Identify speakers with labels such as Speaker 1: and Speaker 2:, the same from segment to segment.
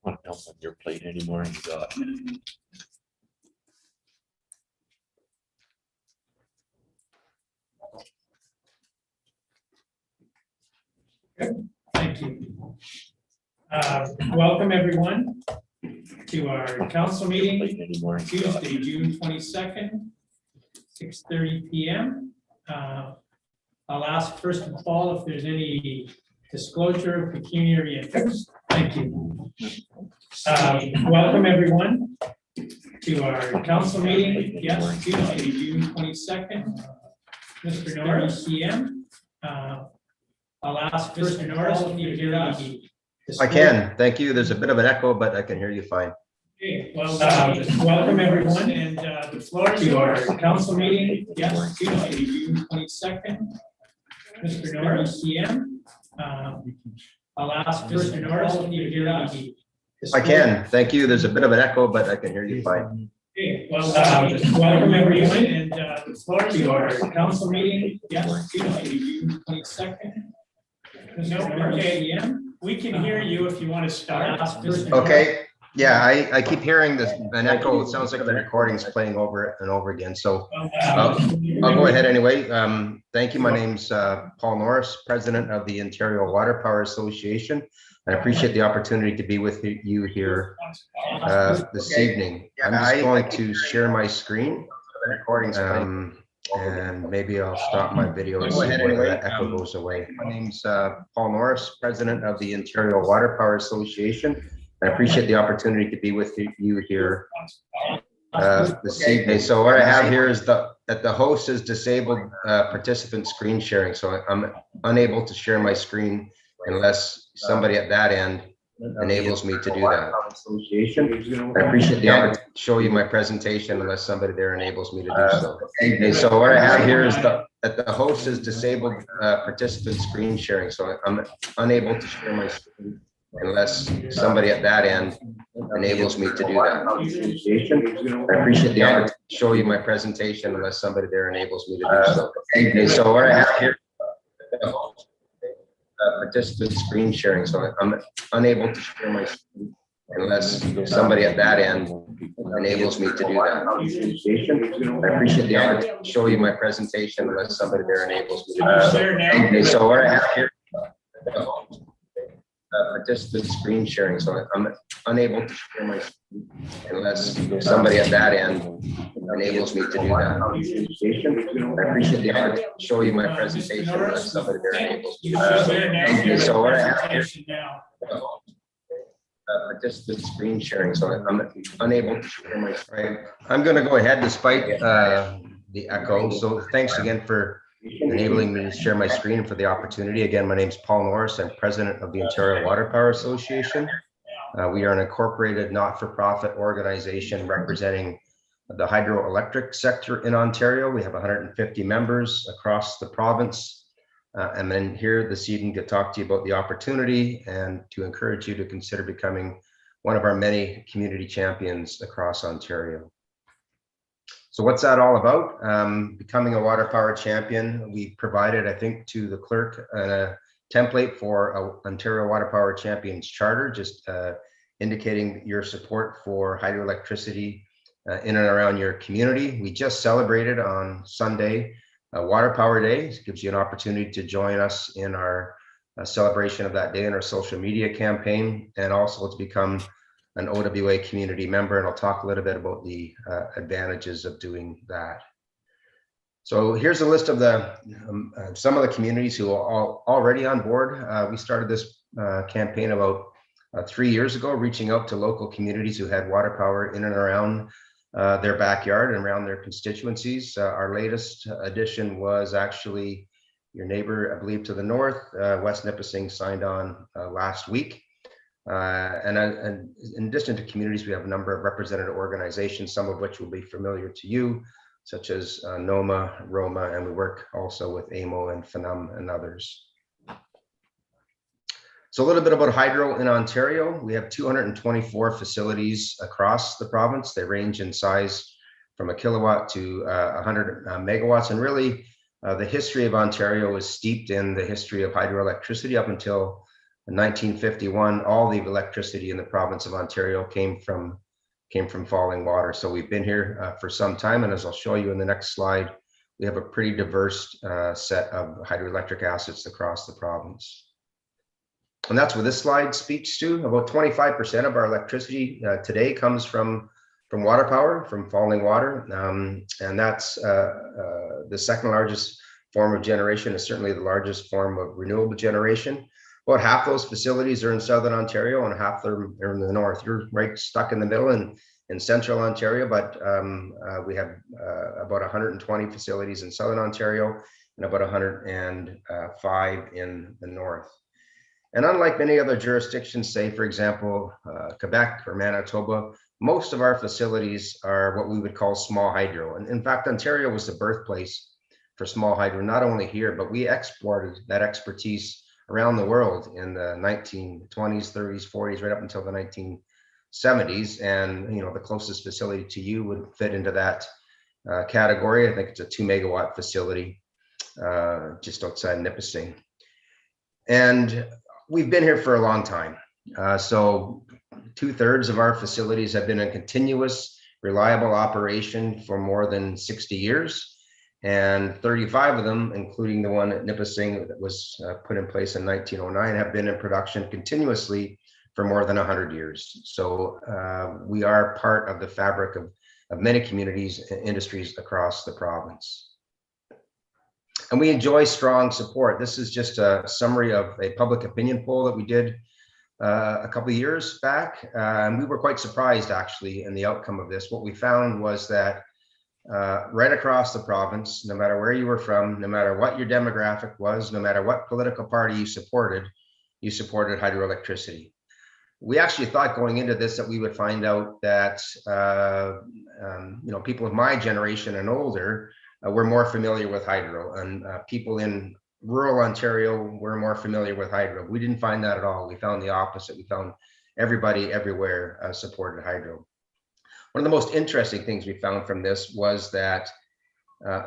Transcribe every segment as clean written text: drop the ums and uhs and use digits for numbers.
Speaker 1: Want else on your plate anymore? You got.
Speaker 2: Thank you. Welcome, everyone, to our council meeting,
Speaker 1: Plate anymore? You got.
Speaker 2: Tuesday, June 22nd, 6:30 PM. I'll ask first of all if there's any disclosure of pecuniary interest. Thank you. Welcome, everyone, to our council meeting, yes, Tuesday, June 22nd, Mr. Norris, PM. I'll ask Mr. Norris if you hear us.
Speaker 3: I can, thank you. There's a bit of an echo, but I can hear you fine.
Speaker 2: Okay, well, welcome everyone, and the floor is yours. Council meeting, yes, Tuesday, June 22nd. Mr. Norris, CM. I'll ask Mr. Norris if you hear us.
Speaker 3: I can, thank you. There's a bit of an echo, but I can hear you fine.
Speaker 2: Okay, well, welcome everyone, and the floor is yours. Council meeting, yes, Tuesday, June 22nd. Mr. Norris, CM. We can hear you if you want to start.
Speaker 3: Okay, yeah, I keep hearing this, an echo. It sounds like the recording's playing over and over again, so I'll go ahead anyway. Thank you. My name's Paul Norris, President of the Ontario Water Power Association. I appreciate the opportunity to be with you here this evening. I'm just going to share my screen. And maybe I'll stop my video and see whether that echo goes away. My name's Paul Norris, President of the Ontario Water Power Association. I appreciate the opportunity to be with you here this evening. So what I have here is that the host is disabled participant screen sharing. So I'm unable to share my screen unless somebody at that end enables me to do that. I appreciate the opportunity to show you my presentation unless somebody there enables me to do so. Okay, so what I have here is that the host is disabled participant screen sharing. So I'm unable to share my screen unless somebody at that end enables me to do that. I appreciate the opportunity to show you my presentation unless somebody there enables me to do so. Okay, so what I have here participant screen sharing. So I'm unable to share my screen unless somebody at that end enables me to do that. I appreciate the opportunity to show you my presentation unless somebody there enables me to do so. Okay, so what I have here participant screen sharing. So I'm unable to share my screen unless somebody at that end enables me to do that. I appreciate the opportunity to show you my presentation unless somebody there enables me to do so. Okay, so what I have here participant screen sharing. So I'm unable to share my screen. I'm going to go ahead despite the echo. So thanks again for enabling me to share my screen, for the opportunity. Again, my name is Paul Norris. I'm president of the Ontario Water Power Association. We are an incorporated not-for-profit organization representing the hydroelectric sector in Ontario. We have 150 members across the province. And then here this evening to talk to you about the opportunity and to encourage you to consider becoming one of our many community champions across Ontario. So what's that all about? Becoming a water power champion. We provided, I think, to the clerk a template for a Ontario Water Power Champions Charter, just indicating your support for hydroelectricity in and around your community. We just celebrated on Sunday Water Power Day. It gives you an opportunity to join us in our celebration of that day in our social media campaign, and also to become an OWA community member, and I'll talk a little bit about the advantages of doing that. So here's a list of the some of the communities who are already on board. We started this campaign about 3 years ago, reaching out to local communities who had water power in and around their backyard and around their constituencies. Our latest addition was actually your neighbor, I believe, to the north. West Nipissing signed on last week. And in addition to communities, we have a number of representative organizations, some of which will be familiar to you, such as NOMA, Roma, and we work also with AMO and FNUM and others. So a little bit about hydro in Ontario. We have 224 facilities across the province. They range in size from a kilowatt to 100 megawatts. And really, The history of Ontario is steeped in the history of hydroelectricity. Up until 1951, all the electricity in the province of Ontario came from falling water. So we've been here for some time, and as I'll show you in the next slide, we have a pretty diverse set of hydroelectric assets across the province. And that's what this slide speaks to. About 25% of our electricity today comes from water power, from falling water. And that's the second largest form of generation, is certainly the largest form of renewable generation. About half those facilities are in Southern Ontario and half are in the north. You're right stuck in the middle in Central Ontario, but we have about 120 facilities in Southern Ontario and about 105 in the north. And unlike many other jurisdictions, say, for example, Quebec or Manitoba, most of our facilities are what we would call small hydro. And in fact, Ontario was the birthplace for small hydro, not only here, but we exported that expertise around the world in the 1920s, 30s, 40s, right up until the 1970s. And, you know, the closest facility to you would fit into that category. I think it's a 2 megawatt facility just outside Nipissing. And we've been here for a long time. So 2/3 of our facilities have been in continuous, reliable operation for more than 60 years. And 35 of them, including the one at Nipissing that was put in place in 1909, have been in production continuously for more than 100 years. So we are part of the fabric of many communities and industries across the province. And we enjoy strong support. This is just a summary of a public opinion poll that we did a couple of years back. And we were quite surprised, actually, in the outcome of this. What we found was that right across the province, no matter where you were from, no matter what your demographic was, no matter what political party you supported hydroelectricity. We actually thought going into this that we would find out that you know, people of my generation and older were more familiar with hydro, and people in rural Ontario were more familiar with hydro. We didn't find that at all. We found the opposite. We found everybody everywhere supported hydro. One of the most interesting things we found from this was that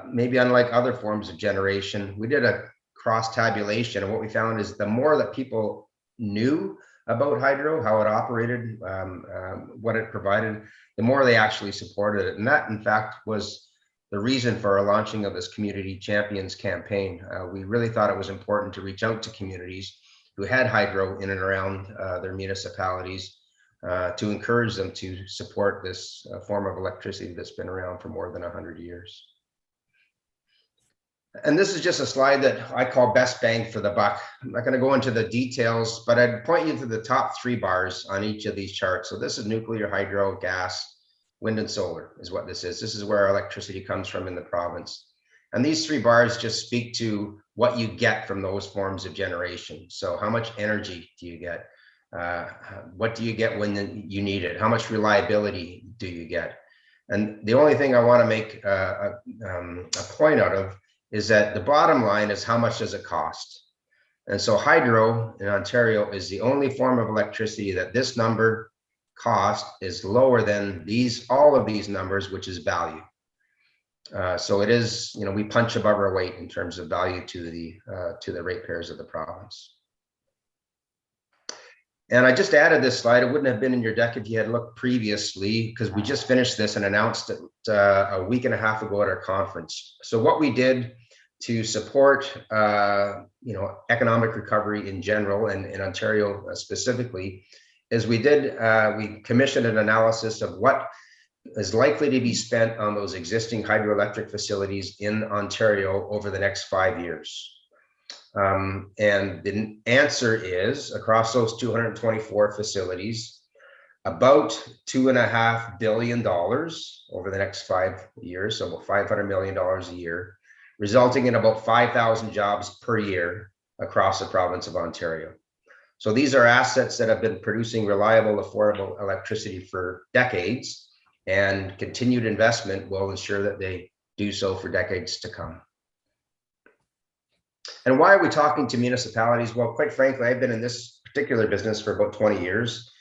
Speaker 3: maybe unlike other forms of generation, we did a cross tabulation, and what we found is the more that people knew about hydro, how it operated, what it provided, the more they actually supported it. And that, in fact, was the reason for our launching of this Community Champions campaign. We really thought it was important to reach out to communities who had hydro in and around their municipalities to encourage them to support this form of electricity that's been around for more than 100 years. And this is just a slide that I call best bang for the buck. I'm not going to go into the details, but I'd point you to the top 3 bars on each of these charts. So this is nuclear, hydro, gas, wind and solar is what this is. This is where our electricity comes from in the province. And these 3 bars just speak to what you get from those forms of generation. So how much energy do you get? What do you get when you need it? How much reliability do you get? And the only thing I want to make a point out of is that the bottom line is how much does it cost? And so hydro in Ontario is the only form of electricity that this number cost is lower than all of these numbers, which is value. So it is, you know, we punch above our weight in terms of value to the ratepayers of the province. And I just added this slide. It wouldn't have been in your deck if you had looked previously, because we just finished this and announced it a week and a half ago at our conference. So what we did to support you know, economic recovery in general and in Ontario specifically is we commissioned an analysis of what is likely to be spent on those existing hydroelectric facilities in Ontario over the next 5 years. And the answer is, across those 224 facilities, about $2.5 billion over the next 5 years, so about $500 million a year, resulting in about 5,000 jobs per year across the province of Ontario. So these are assets that have been producing reliable, affordable electricity for decades, and continued investment will ensure that they do so for decades to come. And why are we talking to municipalities? Well, quite frankly, I've been in this particular business for about 20 years,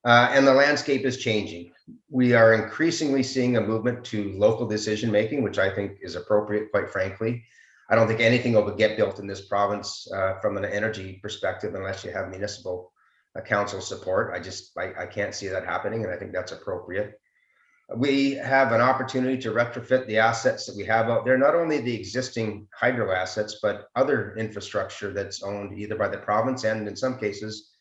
Speaker 3: and the landscape is changing. We are increasingly seeing a movement to local decision making, which I think is appropriate, quite frankly. I don't think anything will get built in this province from an energy perspective unless you have municipal council support. I can't see that happening, and I think that's appropriate. We have an opportunity to retrofit the assets that we have out there, not only the existing hydro assets, but other infrastructure that's owned either by the province and in some cases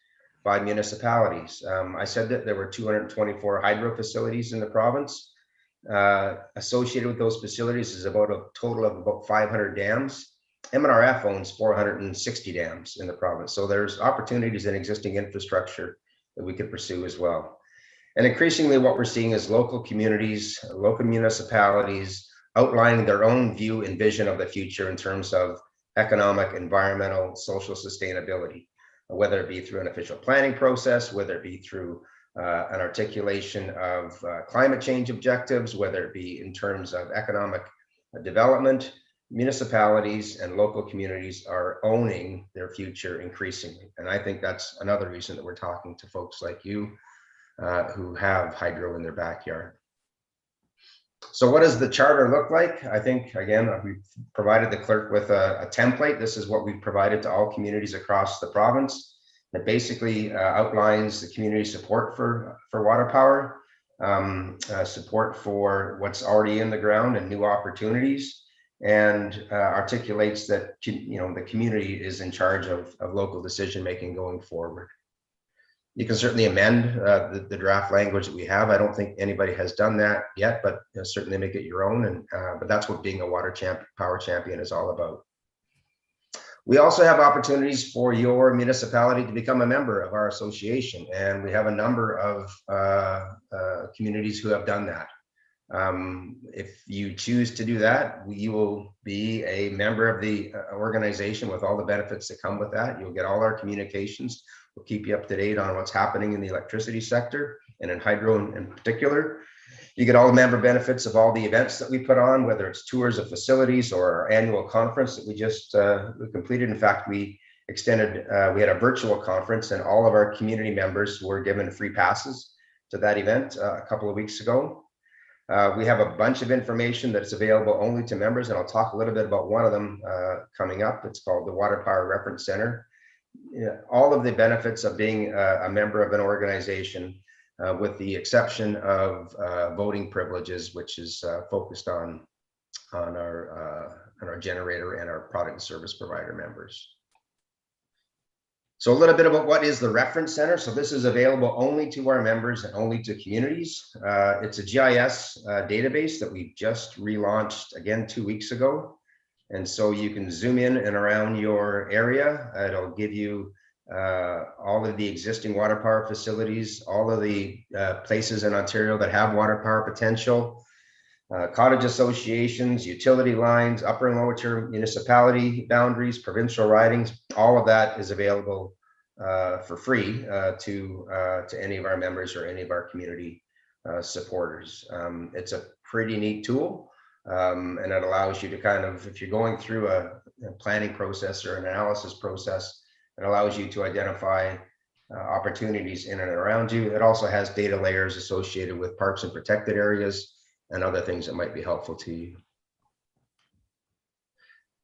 Speaker 3: by municipalities. I said that there were 224 hydro facilities in the province. Associated with those facilities is about a total of about 500 dams. MNRF owns 460 dams in the province. So there's opportunities in existing infrastructure that we could pursue as well. And increasingly what we're seeing is local communities, local municipalities outlining their own view and vision of the future in terms of economic, environmental, social sustainability, whether it be through an official planning process, whether it be through an articulation of climate change objectives, whether it be in terms of economic development. Municipalities and local communities are owning their future increasingly. And I think that's another reason that we're talking to folks like you who have hydro in their backyard. So what does the charter look like? I think, again, we've provided the clerk with a template. This is what we've provided to all communities across the province. That basically outlines the community support for water power, support for what's already in the ground and new opportunities, and articulates that the community is in charge of local decision making going forward. You can certainly amend the draft language that we have. I don't think anybody has done that yet, but certainly make it your own. And but that's what being a power champion is all about. We also have opportunities for your municipality to become a member of our association, and we have a number of communities who have done that. If you choose to do that, you will be a member of the organization with all the benefits that come with that. You'll get all our communications. We'll keep you up to date on what's happening in the electricity sector and in hydro in particular. You get all the member benefits of all the events that we put on, whether it's tours of facilities or our annual conference that we just completed. In fact, we extended, we had a virtual conference and all of our community members were given free passes to that event a couple of weeks ago. We have a bunch of information that's available only to members, and I'll talk a little bit about one of them coming up. It's called the Water Power Reference Center. All of the benefits of being a member of an organization, with the exception of voting privileges, which is focused on our generator and our product and service provider members. So a little bit about what is the Reference Center. So this is available only to our members and only to communities. It's a GIS database that we just relaunched again 2 weeks ago. And so you can zoom in and around your area. It'll give you all of the existing water power facilities, all of the places in Ontario that have water power potential, cottage associations, utility lines, upper and lower tier municipality boundaries, provincial ridings. All of that is available for free to any of our members or any of our community supporters. It's a pretty neat tool. And it allows you to kind of, if you're going through a planning process or an analysis process, it allows you to identify opportunities in and around you. It also has data layers associated with parks and protected areas and other things that might be helpful to you.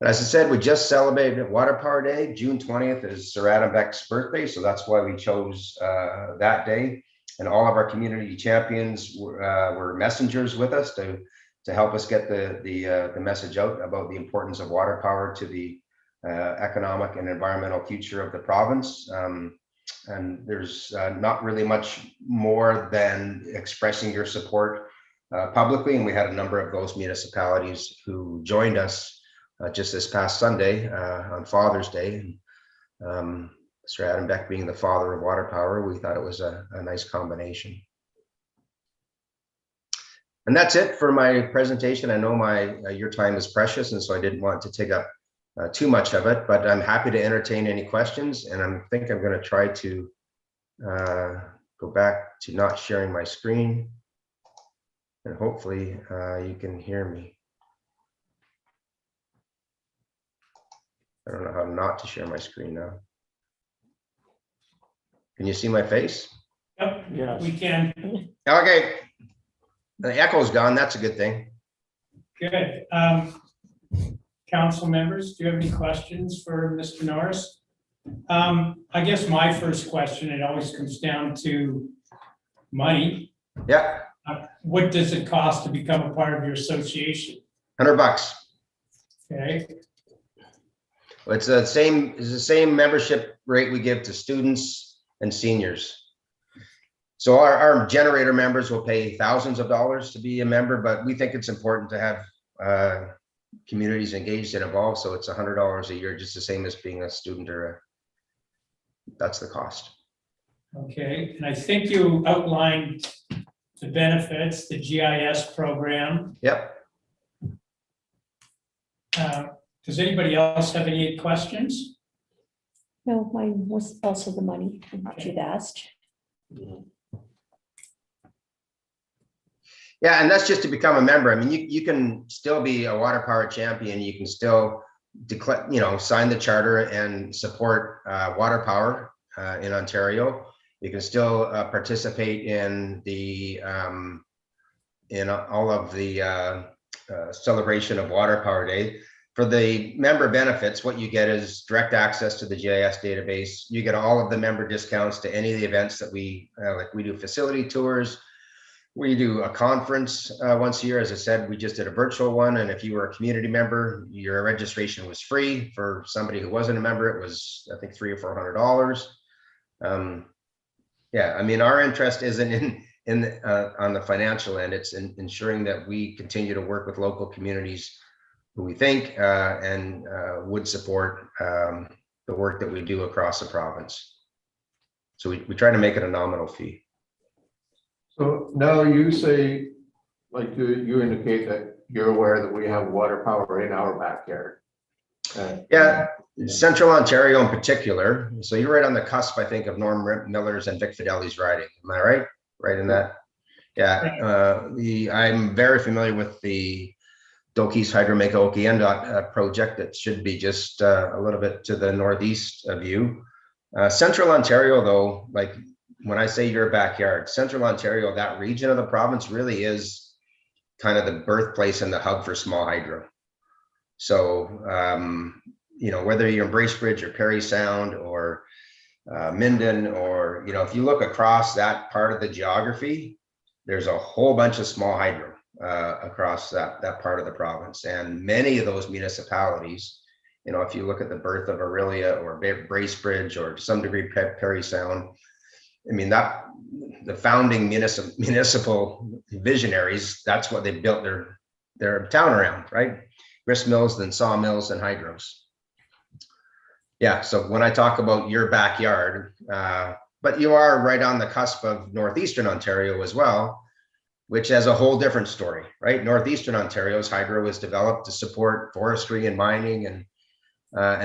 Speaker 3: And as I said, we just celebrated Water Power Day. June 20th is Sir Adam Beck's birthday, so that's why we chose that day. And all of our community champions were messengers with us to help us get the message out about the importance of water power to the economic and environmental future of the province. And there's not really much more than expressing your support publicly. And we had a number of those municipalities who joined us just this past Sunday on Father's Day. Sir Adam Beck being the father of water power, we thought it was a nice combination. And that's it for my presentation. I know your time is precious, and so I didn't want to take up too much of it, but I'm happy to entertain any questions. And I think I'm going to try to go back to not sharing my screen, and hopefully you can hear me. I don't know how not to share my screen now. Can you see my face?
Speaker 2: Yep, yes. We can.
Speaker 3: Okay. The echo's gone. That's a good thing.
Speaker 2: Good. council members, do you have any questions for Mr. Norris? I guess my first question, it always comes down to money.
Speaker 3: Yeah,
Speaker 2: What does it cost to become a part of your association?
Speaker 3: $100.
Speaker 2: Okay,
Speaker 3: It's the same membership rate we give to students and seniors. So our generator members will pay thousands of dollars to be a member, but we think it's important to have communities engaged and involved. So it's $100 a year, just the same as being a student that's the cost.
Speaker 2: okay. And I think you outlined the benefits, the GIS program.
Speaker 3: Yep.
Speaker 2: Does anybody else have any questions?
Speaker 4: No, mine was also the money that you'd asked.
Speaker 3: Yeah, and that's just to become a member. I mean, you can still be a water power champion. You can still declare, sign the charter and support water power in Ontario. You can still participate in the in all of the celebration of Water Power Day. For the member benefits, what you get is direct access to the GIS database. You get all of the member discounts to any of the events that we like. We do facility tours. We do a conference once a year. As I said, we just did a virtual one. And if you were a community member, your registration was free. For somebody who wasn't a member, it was, I think, $300 or $400. Yeah, I mean, our interest isn't on the financial end. It's in ensuring that we continue to work with local communities who we think and would support the work that we do across the province. So we try to make it a nominal fee.
Speaker 5: So now you say, like you indicate that you're aware that we have water power in our backyard.
Speaker 3: Yeah, Central Ontario in particular. So you're right on the cusp, I think, of Norm Miller's and Vic Fideli's riding. Am I right? Right in that? Yeah. I'm very familiar with the Dokis Hydro-Meka Okiendot project that should be just a little bit to the northeast of you. Central Ontario, though, like when I say your backyard, Central Ontario, that region of the province really is kind of the birthplace and the hub for small hydro. So, whether you're in Bracebridge or Perry Sound or Minden, or, if you look across that part of the geography, there's a whole bunch of small hydro across that part of the province. And many of those municipalities, if you look at the birth of Aurelia or Bracebridge or to some degree Perry Sound, I mean, that the founding municipal visionaries, that's what they built their town around, right? Grist mills, then sawmills and hydros. Yeah, so when I talk about your backyard, but you are right on the cusp of Northeastern Ontario as well, which has a whole different story, right? Northeastern Ontario's hydro was developed to support forestry and mining and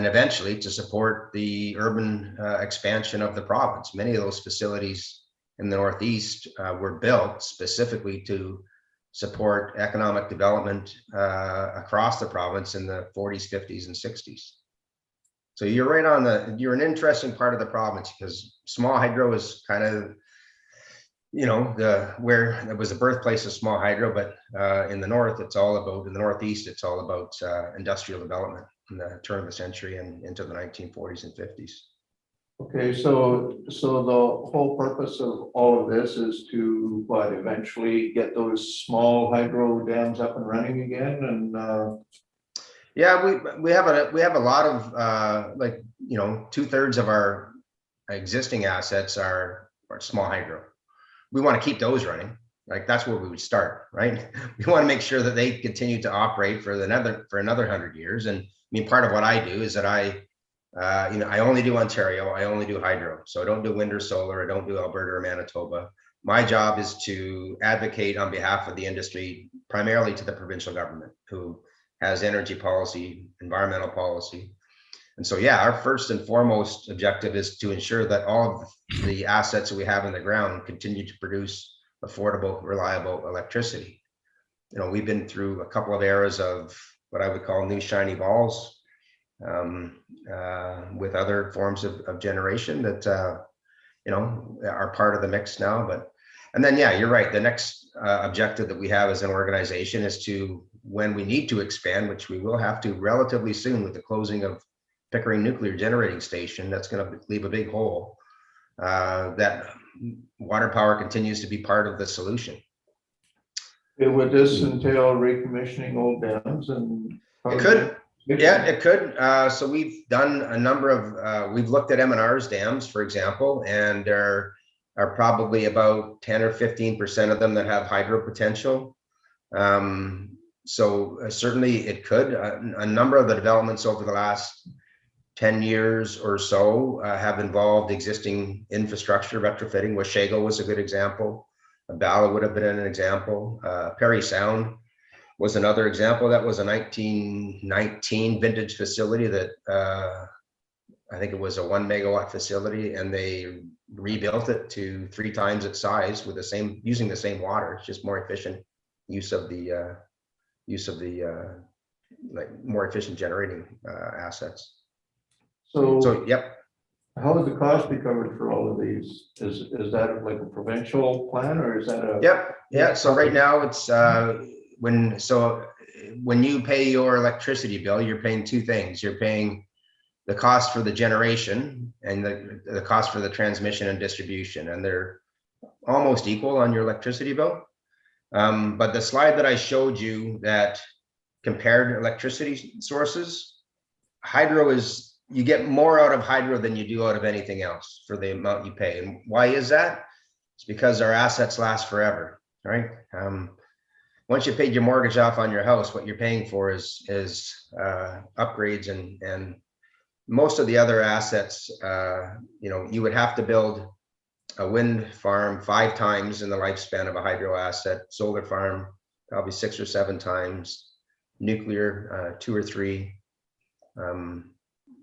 Speaker 3: eventually to support the urban expansion of the province. Many of those facilities in the Northeast were built specifically to support economic development across the province in the 40s, 50s, and 60s. So you're right on you're an interesting part of the province because small hydro is kind of, where it was the birthplace of small hydro, but in the North, in the Northeast, it's all about industrial development in the turn of the century and into the 1940s and 50s.
Speaker 5: Okay, so the whole purpose of all of this is to eventually get those small hydro dams up and running again, and
Speaker 3: yeah, we have a lot of 2/3 of our existing assets are small hydro. We want to keep those running. Like that's where we would start, right? We want to make sure that they continue to operate for another 100 years. And I mean, part of what I do is that I only do Ontario. I only do hydro. So I don't do wind or solar. I don't do Alberta or Manitoba. My job is to advocate on behalf of the industry, primarily to the provincial government, who has energy policy, environmental policy. And so, yeah, our first and foremost objective is to ensure that all of the assets that we have in the ground continue to produce affordable, reliable electricity. We've been through a couple of eras of what I would call new shiny balls with other forms of generation that, are part of the mix now. And then, yeah, you're right. The next objective that we have as an organization is to when we need to expand, which we will have to relatively soon with the closing of Pickering Nuclear Generating Station, that's going to leave a big hole. That water power continues to be part of the solution.
Speaker 5: Would this entail recommissioning old dams and?
Speaker 3: It could. Yeah, it could. So we've done a number of, we've looked at M&R's dams, for example, and there are probably about 10 or 15% of them that have hydro potential. So certainly it could. A number of the developments over the last 10 years or so have involved existing infrastructure retrofitting. Washago was a good example. Bala would have been an example. Perry Sound was another example. That was a 1919 vintage facility that I think it was a 1 megawatt facility, and they rebuilt it to 3 times its size with the same, using the same water. It's just more efficient use of the like more efficient generating assets. So yep.
Speaker 5: How would the cost be covered for all of these? Is that like a provincial plan, or is that a?
Speaker 3: Yep. Yeah. So right now it's when you pay your electricity bill, you're paying 2 things. You're paying the cost for the generation and the cost for the transmission and distribution, and they're almost equal on your electricity bill. But the slide that I showed you that compared electricity sources, hydro is, you get more out of hydro than you do out of anything else for the amount you pay. And why is that? It's because our assets last forever, right? Once you paid your mortgage off on your house, what you're paying for is upgrades and most of the other assets. You know, you would have to build a wind farm 5 times in the lifespan of a hydro asset, solar farm probably 6 or 7 times, nuclear 2 or 3.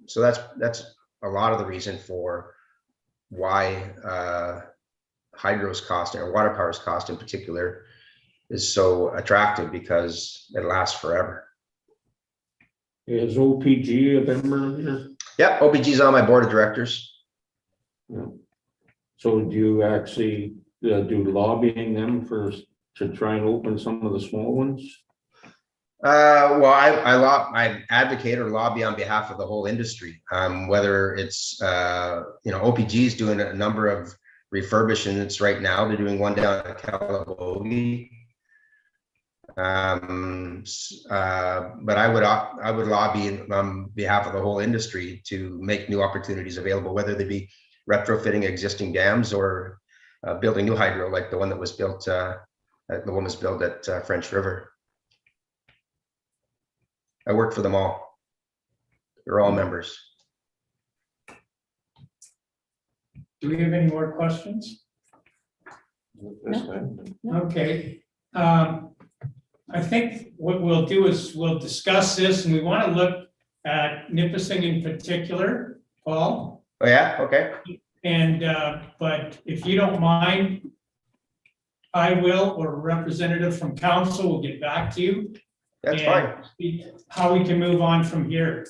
Speaker 3: So that's a lot of the reason for why hydro's cost, or water power's cost in particular, is so attractive, because it lasts forever.
Speaker 6: Is OPG a member here?
Speaker 3: Yeah, OPG's on my board of directors.
Speaker 6: Yeah. So do you actually do lobbying them to try and open some of the small ones?
Speaker 3: Well, I advocate or lobby on behalf of the whole industry. Whether it's OPG is doing a number of refurbishments right now. They're doing one down at Calabogie. But I would lobby on behalf of the whole industry to make new opportunities available, whether they be retrofitting existing dams or building new hydro, like the one that was built. The one was built at French River. I work for them all. They're all members.
Speaker 2: Do we have any more questions?
Speaker 5: This time?
Speaker 2: Okay. I think what we'll do is we'll discuss this, and we want to look at Nipissing in particular, Paul.
Speaker 3: Oh yeah, okay.
Speaker 2: And but if you don't mind, I will, or a representative from council will get back to you.
Speaker 3: That's
Speaker 2: and
Speaker 3: fine.
Speaker 2: see how we can move on from here,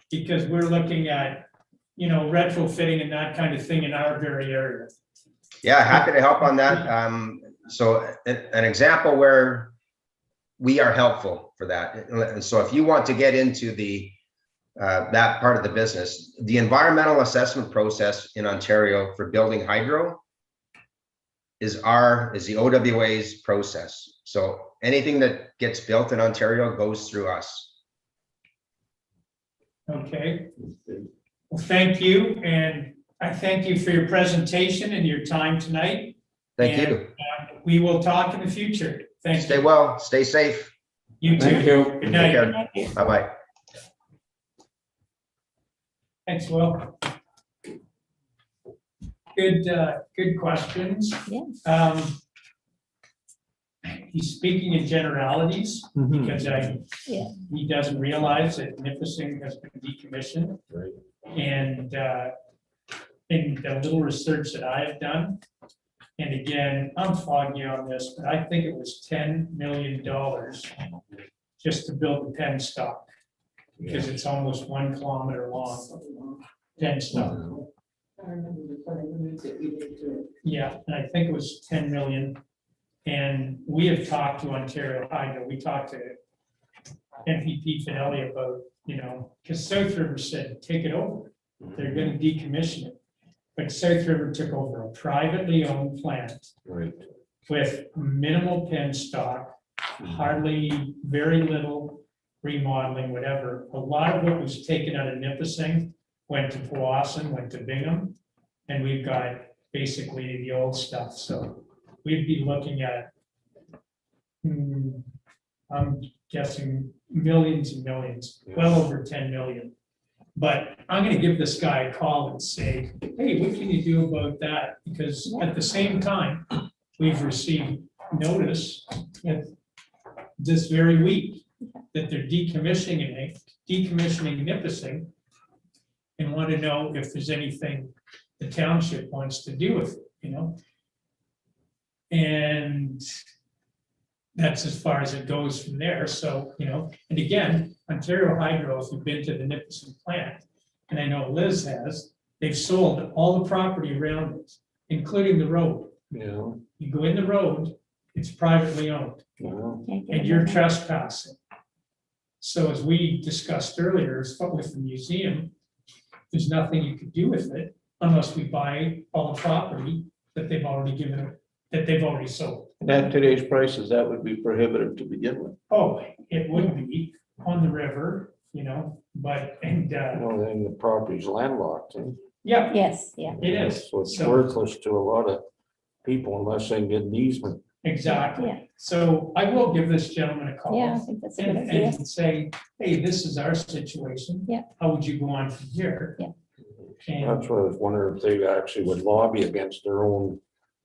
Speaker 2: because we're looking at, retrofitting and that kind of thing in our very area.
Speaker 3: Yeah, happy to help on that. So an example where we are helpful for that. And so if you want to get into the that part of the business, the environmental assessment process in Ontario for building hydro is the OWA's process. So anything that gets built in Ontario goes through us.
Speaker 2: Okay. Well, thank you. And I thank you for your presentation and your time tonight.
Speaker 3: Thank
Speaker 2: And,
Speaker 3: you.
Speaker 2: We will talk in the future. Thank
Speaker 3: Stay
Speaker 2: you.
Speaker 3: well, stay safe.
Speaker 2: You
Speaker 6: Thank
Speaker 2: too.
Speaker 6: you.
Speaker 2: Good
Speaker 3: Take
Speaker 2: night.
Speaker 3: care. Bye-bye.
Speaker 2: Thanks, Will. Good questions.
Speaker 4: Yes.
Speaker 2: He's speaking in generalities because
Speaker 4: Yeah.
Speaker 2: he doesn't realize that Nipissing has been decommissioned.
Speaker 1: Right.
Speaker 2: And in the little research that I have done, and again, I'm foggy on this, but I think it was $10 million just to build the pen stop, because it's almost 1 kilometer long, pen stop. Yeah, and I think it was 10 million. And we have talked to Ontario Hydro. We talked to NPP Fidelia about, because South River said, take it over. They're gonna decommission it. But South River took over a privately owned plant
Speaker 6: Right.
Speaker 2: with minimal pen stock, hardly, very little remodeling, whatever. A lot of what was taken out of Nipissing went to Powassan, went to Bingham, and we've got basically the old stuff, so we'd be looking at, I'm guessing millions and millions, well over 10 million. But I'm gonna give this guy a call and say, hey, what can you do about that? Because at the same time, we've received notice that this very week that they're decommissioning Nipissing and want to know if there's anything the township wants to do with it, And that's as far as it goes from there. So, and again, Ontario Hydro, if you've been to the Nipissing plant, and I know Liz has, they've sold all the property around it, including the road.
Speaker 6: Yeah.
Speaker 2: You go in the road, it's privately owned,
Speaker 6: Well,
Speaker 4: Can't get
Speaker 2: and you're
Speaker 4: around.
Speaker 2: trespassing. So as we discussed earlier, with the museum, there's nothing you could do with it unless we buy all the property that they've already sold.
Speaker 5: And at today's prices, that would be prohibitive to begin with.
Speaker 2: Oh, it would be on the river, but,
Speaker 6: well, then the property's landlocked, and
Speaker 2: yeah,
Speaker 4: Yes, yeah.
Speaker 2: it is.
Speaker 6: so it's
Speaker 2: So-
Speaker 6: worthless to a lot of people unless they can get an easement.
Speaker 2: Exactly.
Speaker 4: Yeah.
Speaker 2: So I will give this gentleman a call.
Speaker 4: Yeah, I think that's a good
Speaker 2: And,
Speaker 4: idea.
Speaker 2: and say, hey, this is our situation.
Speaker 4: Yeah.
Speaker 2: How would you go on from here?
Speaker 4: Yeah.
Speaker 2: And,
Speaker 6: That's what I was wondering if they actually would lobby against their own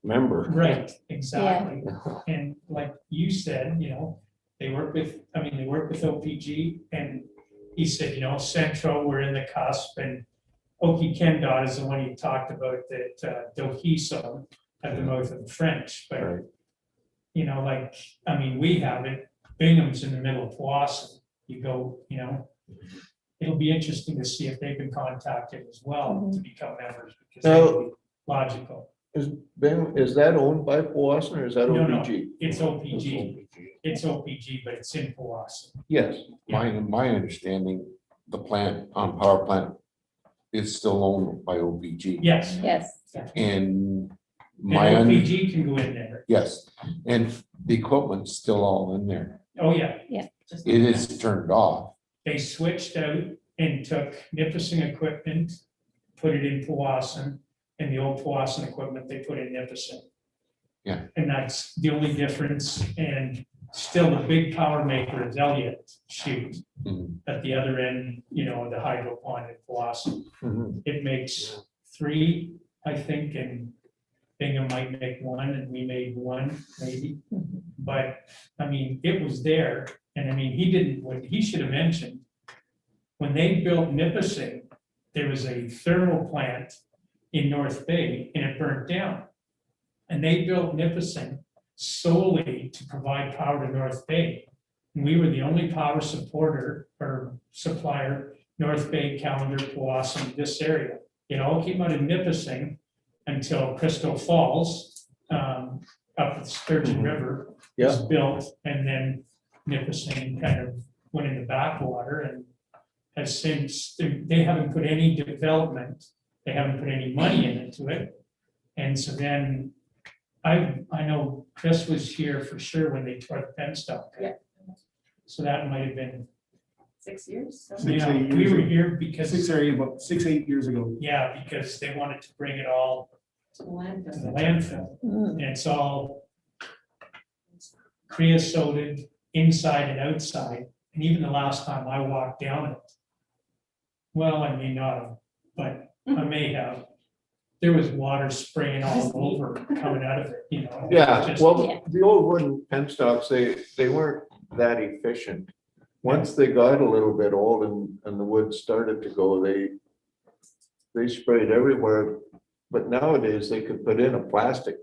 Speaker 6: member.
Speaker 2: right, exactly. And like you said, they work with OPG, and he said, Central, we're in the cusp, and Okie Kendot is the one you talked about that Dohiso at the mouth of the French, but
Speaker 6: Right.
Speaker 2: we have it, Bingham's in the middle of Powassan. You go, it'll be interesting to see if they've been contacted as well to become members, because that would be logical.
Speaker 5: Is that owned by Powassan or is that
Speaker 2: No, no.
Speaker 5: OPG?
Speaker 2: It's OPG, but it's in Powassan.
Speaker 5: Yes.
Speaker 7: My understanding, the plant, power plant is still owned by OPG.
Speaker 2: Yes.
Speaker 4: Yes,
Speaker 7: And
Speaker 2: And
Speaker 7: my,
Speaker 2: OPG can go in there.
Speaker 7: yes, and the equipment's still all in there.
Speaker 2: Oh, yeah.
Speaker 7: It is turned off.
Speaker 2: They switched out and took Nipissing equipment, put it in Powassan, and the old Powassan equipment they put in Nipissing.
Speaker 7: Yeah.
Speaker 2: And that's the only difference, and still the big power maker is Elliott Chute
Speaker 7: Mhm.
Speaker 2: at the other end, the hydro pond in Powassan.
Speaker 6: Mhm.
Speaker 2: It makes 3, I think, and Bingham might make 1, and we made 1, maybe. But, it was there, and he should have mentioned, when they built Nipissing, there was a thermal plant in North Bay, and it burnt down. And they built Nipissing solely to provide power to North Bay. And we were the only power supporter or supplier, North Bay, Callender, Powassan, this area. It all came out of Nipissing until Crystal Falls, up at the Sturgeon River was built, and then Nipissing kind of went in the backwater and has since, they haven't put any development, they haven't put any money into it. And so then, I know Chris was here for sure when they tore the penstock.
Speaker 8: Yeah.
Speaker 2: So that might have been,
Speaker 8: 6 years. so-
Speaker 2: yeah,
Speaker 9: 8
Speaker 2: we
Speaker 9: years
Speaker 2: were
Speaker 9: ago.
Speaker 2: here because,
Speaker 9: About 8 years ago.
Speaker 2: yeah, because they wanted to bring it all
Speaker 8: To the landfill.
Speaker 2: to the landfill.
Speaker 4: Mm,
Speaker 2: And it's all creosoted inside and outside, and even the last time I walked down it. Well, I may not have, but I may have. There was water spraying all over coming out of it, It was
Speaker 5: Yeah,
Speaker 2: just-
Speaker 5: well, the old wooden penstocks, they weren't that efficient. Once they got a little bit old and the wood started to go, they sprayed everywhere. But nowadays, they could put in a plastic.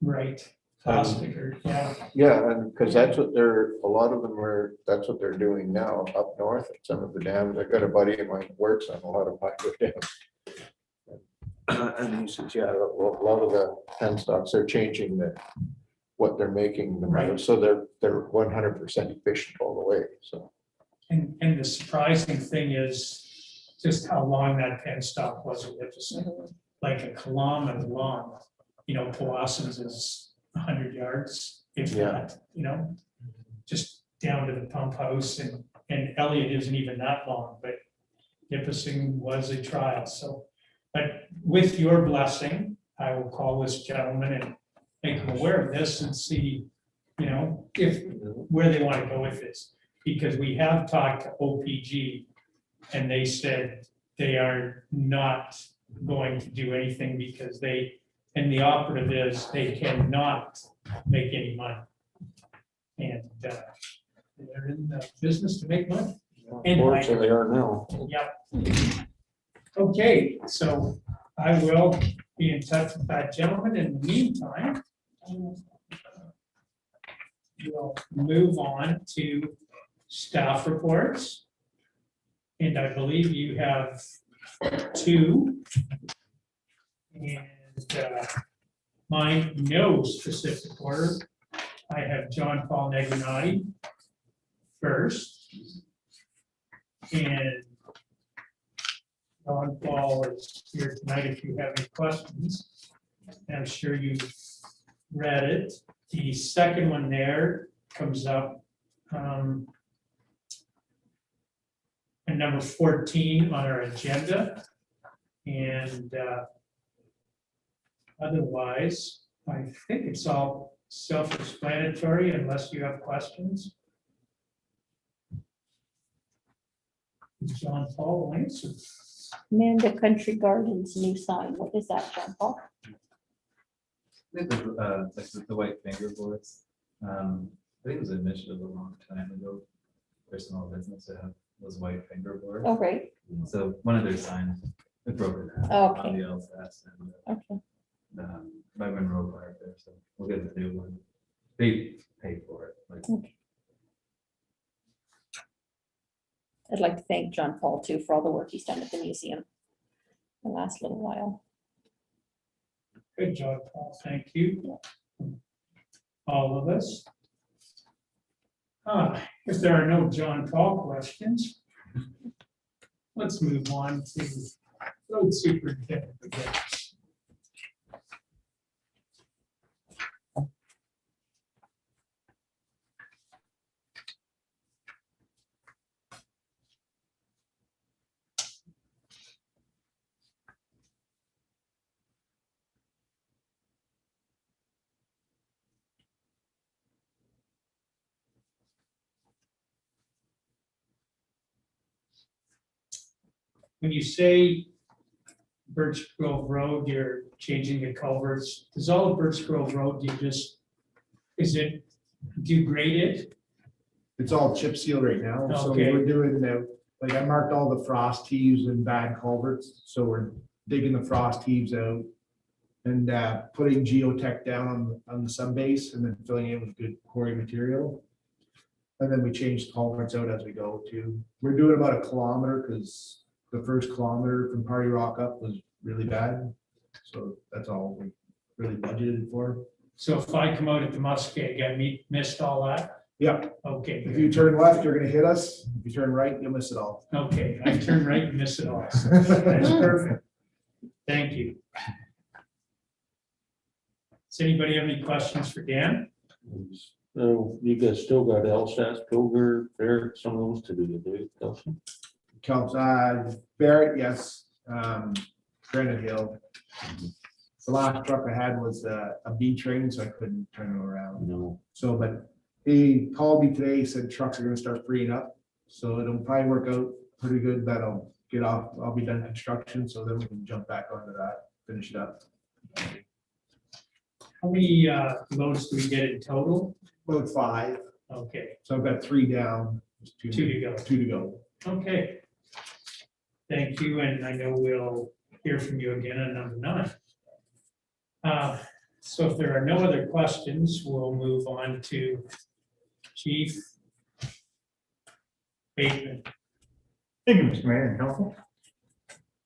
Speaker 2: Right, plastic or, yeah,
Speaker 5: Yeah, and because that's what a lot of them that's what they're doing now up north at some of the dams. I got a buddy of mine who works on a lot of micro dams. And he says, yeah, a lot of the penstocks, they're changing what they're making,
Speaker 2: Right.
Speaker 5: so they're 100% efficient all the way, so.
Speaker 2: And the surprising thing is just how long that penstock was at Nipissing, like a kilometer long. You know, Powassan's is 100 yards, if
Speaker 5: Yeah.
Speaker 2: that, you know, just down to the pump house, and Elliott isn't even that long, but Nipissing was a trial, so. But with your blessing, I will call this gentleman and make him aware of this and see, you know, where they want to go with this. Because we have talked to OPG, and they said they are not going to do anything because and the operative is they cannot make any money. And they're in the business to make money. And
Speaker 6: Unfortunately, they are now.
Speaker 2: Yep. Okay, so I will be in touch with that gentleman. In the meantime, we'll move on to staff reports. And I believe you have two. And mine, no specific order. I have John Paul Negunati first. And John Paul is here tonight if you have any questions. I'm sure you read it. The second one there comes up and number 14 on our agenda. And otherwise, I think it's all self-explanatory unless you have questions. John Paul will answer.
Speaker 4: Amanda Country Gardens new sign, what is that, John Paul?
Speaker 10: Like the white fingerboards. I think it was an initiative a long time ago. For small business to have those white fingerboards.
Speaker 4: Oh, right,
Speaker 10: So one of their signs, it broke it down
Speaker 4: Oh, okay.
Speaker 10: on the LSAS and
Speaker 4: okay.
Speaker 10: by Monroe Park there. So we'll get the new one. They paid for it. Like,
Speaker 4: I'd like to thank John Paul too for all the work he's done at the museum the last little while.
Speaker 2: Good job, Paul. Thank you. All of us. If there are no John Paul questions, let's move on to road superintendent again. When you say Birch Grove Road, you're changing the culverts. Does all of Birch Grove Road, do you grade it?
Speaker 9: It's all chip seal right now, so
Speaker 2: Okay.
Speaker 9: we're doing like I marked all the frost heaves and bad culverts, so we're digging the frost heaves out and putting geotech down on the sub base and then filling it with good quarry material. And then we change the culverts out as we go too. We're doing about 1 kilometer because the first kilometer from Party Rock up was really bad. So that's all we really budgeted for.
Speaker 2: So if I come out at the Muskeg, I missed all that?
Speaker 9: Yeah,
Speaker 2: Okay,
Speaker 9: if you turn left, you're gonna hit us. If you turn right, you'll miss it all.
Speaker 2: okay, I turn right and miss it all. So that's perfect. Thank you. Does anybody have any questions for Dan?
Speaker 6: So you guys still got LSAS, Pilger, Barrett, some of those to do, Kelsey?
Speaker 9: Barrett, yes. Granite Hill. The last truck I had was a B train, so I couldn't turn it around.
Speaker 6: No.
Speaker 9: So, but he called me today, said trucks are gonna start freeing up. So it'll probably work out pretty good. That'll get off, I'll be done construction, so then we can jump back onto that, finish it up.
Speaker 2: How many loads do we get in total?
Speaker 9: About 5.
Speaker 2: Okay,
Speaker 9: So I've got 3 down. Just
Speaker 2: 2 to go.
Speaker 9: 2 to go.
Speaker 2: Okay. Thank you, and I know we'll hear from you again on number 9. So if there are no other questions, we'll move on to Chief Bateman.
Speaker 11: Thank you, Mr. Mayor and Council.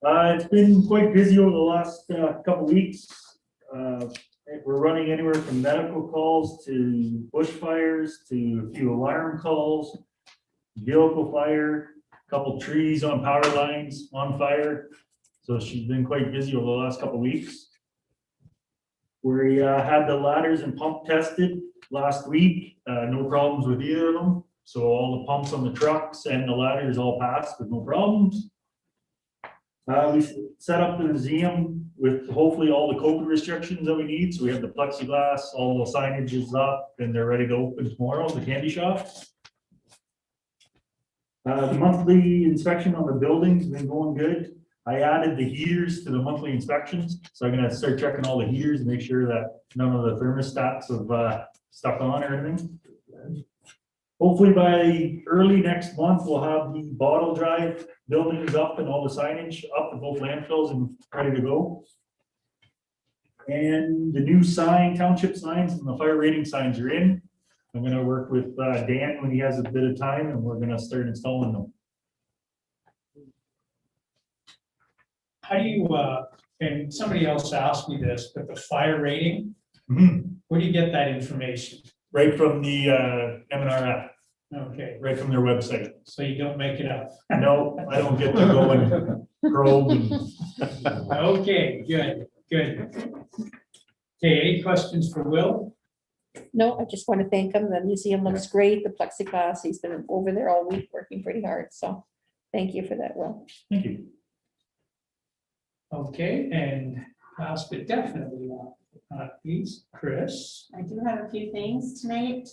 Speaker 11: It's been quite busy over the last couple weeks. We're running anywhere from medical calls to bushfires to a few alarm calls, vehicle fire, a couple trees on power lines on fire. So she's been quite busy over the last couple weeks. We had the ladders and pump tested last week, no problems with either of them. So all the pumps on the trucks and the ladders all passed with no problems. We set up the museum with hopefully all the COVID restrictions that we need. So we have the plexiglass, all the signage is up and they're ready to open tomorrow, the candy shop. The monthly inspection on the building's been going good. I added the heaters to the monthly inspections. So I'm gonna start checking all the heaters and make sure that none of the thermostats have stuck on or anything. Hopefully by early next month, we'll have the bottle drive buildings up and all the signage up at both landfills and ready to go. And the new township signs and the fire rating signs are in. I'm gonna work with Dan when he has a bit of time and we're gonna start installing them.
Speaker 2: How do you, and somebody else asked me this, but the fire rating, where do you get that information?
Speaker 11: Right from the MNRF,
Speaker 2: Okay,
Speaker 11: right from their website.
Speaker 2: so you don't make it up.
Speaker 11: No, I don't get to go and probe and
Speaker 2: Okay, good, good. Okay, any questions for Will?
Speaker 4: No, I just want to thank him. The museum looks great. The plexiglass, he's been over there all week working pretty hard. So thank you for that, Will.
Speaker 11: thank you.
Speaker 2: Okay, and last but definitely not least, Chris.
Speaker 8: I do have a few things tonight.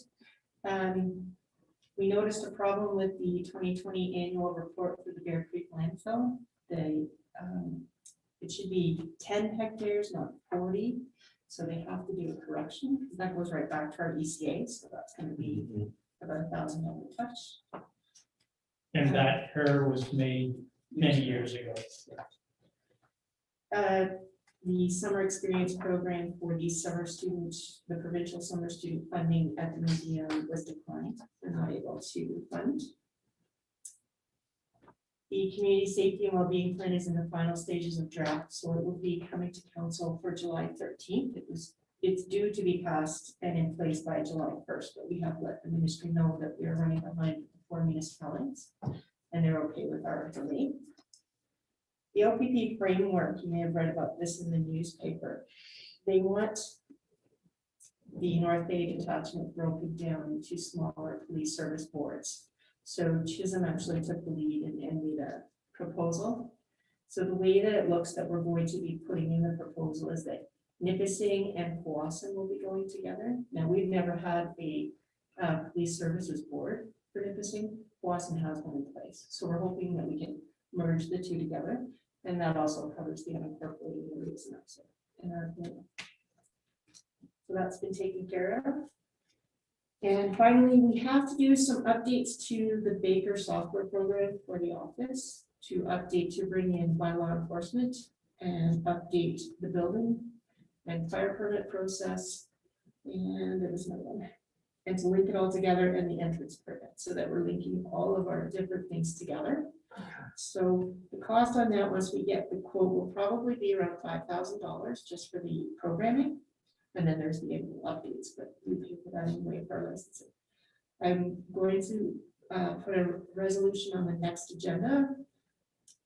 Speaker 8: We noticed a problem with the 2020 annual report for the Bear Creek landfill. It should be 10 hectares, not 40. So they have to do a correction, because that goes right back to our ECA. So that's going to be about $1,000 touch.
Speaker 2: And that error was made many years ago.
Speaker 8: The summer experience program for the summer students, the provincial summer student funding at the museum was declined. We're not able to fund. The community safety and wellbeing plan is in the final stages of draft, so it will be coming to council for July 13th. It's due to be passed and in place by July 1st, but we have let the ministry know that we are running behind the 4 municipalities and they're okay with our delay. The LPP framework, you may have read about this in the newspaper. They want the North Bay detachment broken down into smaller police service boards. So Chisholm actually took the lead and made a proposal. So the way that it looks that we're going to be putting in the proposal is that Nipissing and Powassan will be going together. Now, we've never had a police services board for Nipissing. Powassan has one in place. So we're hoping that we can merge the two together. And that also covers the unincorporated areas in our opinion. So that's been taken care of. And finally, we have to do some updates to the Baker software program for the office to update, to bring in bylaw enforcement and update the building and fire permit process. And there was another one. And to link it all together and the entrance permit so that we're linking all of our different things together. So the cost on that, once we get the quote, will probably be around $5,000 just for the programming. And then there's the annual updates, but we pay for that anyway for our licensing. I'm going to put a resolution on the next agenda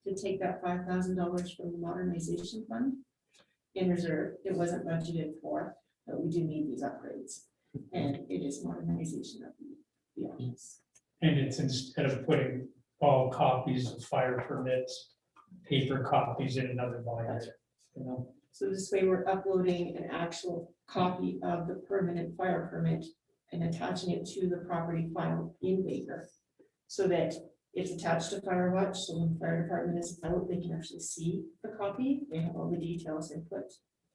Speaker 8: to take that $5,000 from the modernization fund in reserve. It wasn't budgeted for, but we do need these upgrades. And it is modernization of the office.
Speaker 2: And it's instead of putting all copies of fire permits, paper copies in another binder. You know?
Speaker 8: So this way we're uploading an actual copy of the permanent fire permit and attaching it to the property file in Baker so that it's attached to Firewatch. So when the fire department is out, they can actually see the copy. They have all the details input,